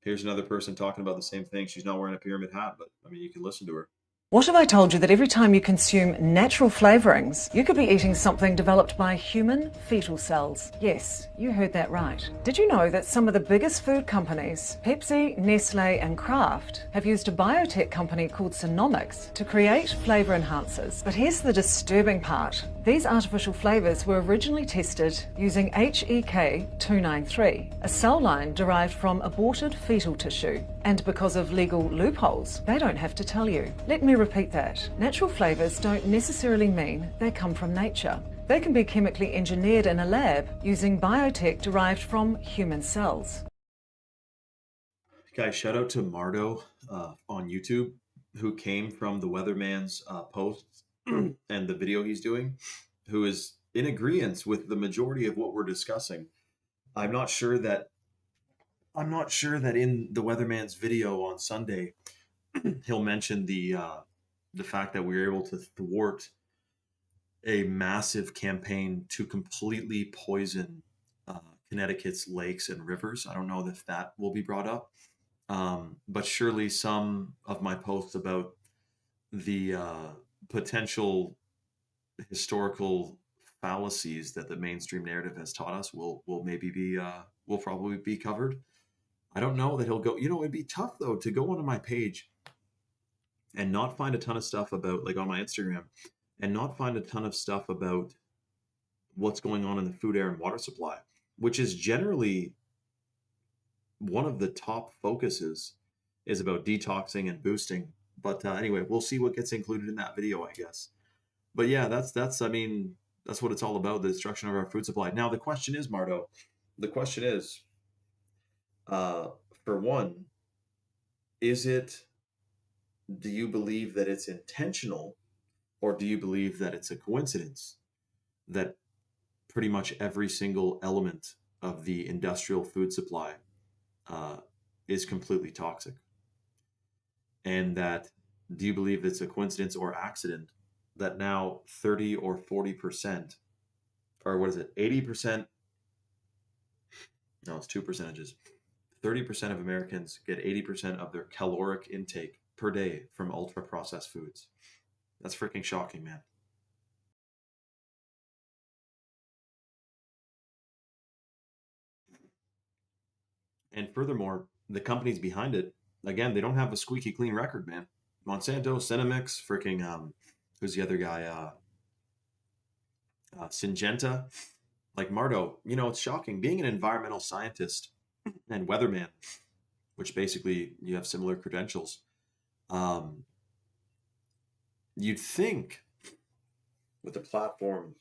Here's another person talking about the same thing. She's not wearing a pyramid hat, but I mean, you can listen to her. What if I told you that every time you consume natural flavourings, you could be eating something developed by human fetal cells? Yes, you heard that right. Did you know that some of the biggest food companies, Pepsi, Nestle and Kraft, have used a biotech company called Shaynevibes to create flavour enhancers? But here's the disturbing part. These artificial flavours were originally tested using HEK293, a cell line derived from aborted fetal tissue. And because of legal loopholes, they don't have to tell you. Let me repeat that. Natural flavours don't necessarily mean they come from nature. They can be chemically engineered in a lab using biotech derived from human cells. Guys, shout out to Mardo on YouTube, who came from the Weatherman's posts and the video he's doing, who is in agreement with the majority of what we're discussing. I'm not sure that in the Weatherman's video on Sunday, he'll mention the fact that we were able to thwart a massive campaign to completely poison Connecticut's lakes and rivers. I don't know if that will be brought up, but surely some of my posts about the potential historical fallacies that the mainstream narrative has taught us will maybe be will probably be covered. I don't know that he'll go. You know, it'd be tough though to go onto my page and not find a ton of stuff about, like, on my Instagram, and not find a ton of stuff about what's going on in the food, air, and water supply, which is generally one of the top focuses, is about detoxing and boosting. But anyway, we'll see what gets included in that video, I guess. But yeah, that's I mean, that's what it's all about, the destruction of our food supply. Now, the question is, Mardo, the question is, for one, do you believe that it's intentional, or do you believe that it's a coincidence that pretty much every single element of the industrial food supply is completely toxic? And that, do you believe it's a coincidence or accident that now 30 or 40%, or what is it, 80%? No, it's two percentages. 30% of Americans get 80% of their caloric intake per day from ultra processed foods. That's freaking shocking, man. And furthermore, the companies behind it, again, they don't have a squeaky clean record, man. Monsanto, Cenomix, freaking who's the other guy? Syngenta. Like, Mardo, you know, it's shocking. Being an environmental scientist and weatherman, which basically you have similar credentials, you'd think with a platform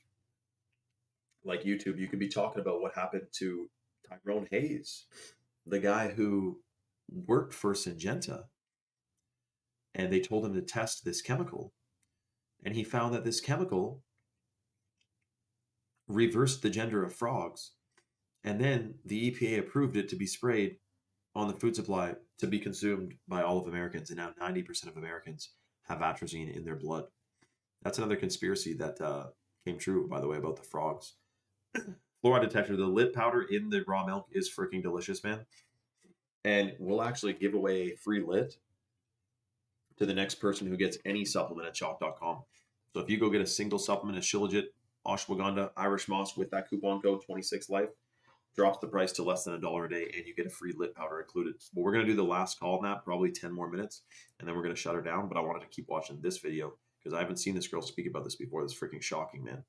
like YouTube, you could be talking about what happened to Tyrone Hayes, the guy who worked for Syngenta, and they told him to test this chemical, and he found that this chemical reversed the gender of frogs, and then the EPA approved it to be sprayed on the food supply to be consumed by all of Americans, and now 90% of Americans have atrazine in their blood. That's another conspiracy that came true, by the way, about the frogs. Fluoride detector, the lit powder in the raw milk is freaking delicious, man. And we'll actually give away a free lit to the next person who gets any supplement at chalk.com. So if you go get a single supplement of Shilajit, ashwagandha, Irish moss with that coupon code 26life, drops the price to less than $1 a day, and you get a free lit powder included. But we're going to do the last call on that, probably 10 more minutes, and then we're going to shut her down. But I wanted to keep watching this video because I haven't seen this girl speak about this before. This is freaking shocking, man.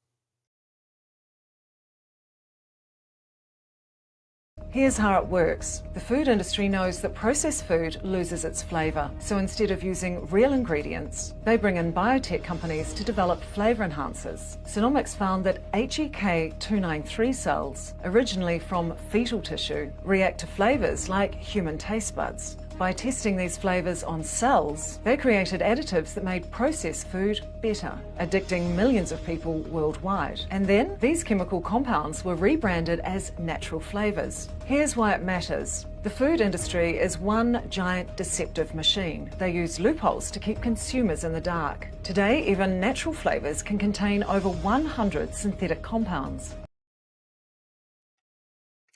Here's how it works. The food industry knows that processed food loses its flavour, so instead of using real ingredients, they bring in biotech companies to develop flavour enhancers. Shaynevibes found that HEK293 cells, originally from fetal tissue, react to flavours like human taste buds. By testing these flavours on cells, they created additives that made processed food better, addicting millions of people worldwide. And then these chemical compounds were rebranded as natural flavours. Here's why it matters. The food industry is one giant deceptive machine. They use loopholes to keep consumers in the dark. Today, even natural flavours can contain over 100 synthetic compounds.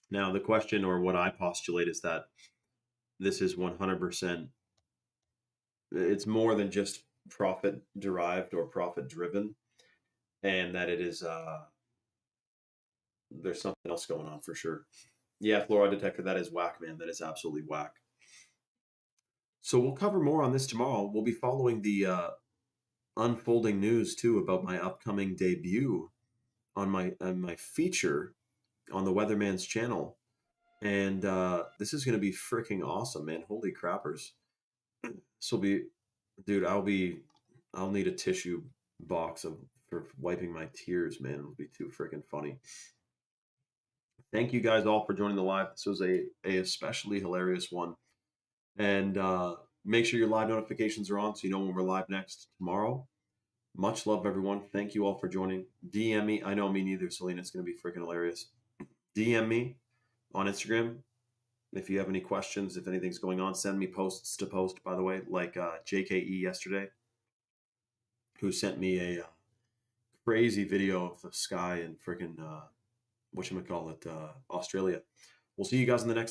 Now, the question, or what I postulate, is that this is 100%, it's more than just profit derived or profit driven, and that it is, there's something else going on for sure. Yeah, fluoride detector, that is whack, man. That is absolutely whack. So we'll cover more on this tomorrow. We'll be following the unfolding news too about my upcoming debut on my feature on the Weatherman's channel. And this is going to be freaking awesome, man. Holy crappers. This will be, dude, I'll need a tissue box for wiping my tears, man. It'll be too freaking funny. Thank you guys all for joining the live. This was a especially hilarious one. And make sure your live notifications are on so you know when we're live next tomorrow. Much love, everyone. Thank you all for joining. DM me. I know, me neither, Selena. It's going to be freaking hilarious. DM me on Instagram if you have any questions, if anything's going on. Send me posts to post, by the way, like JKE yesterday, who sent me a crazy video of the sky in freaking, whatchamacallit, Australia. We'll see you guys in the next live.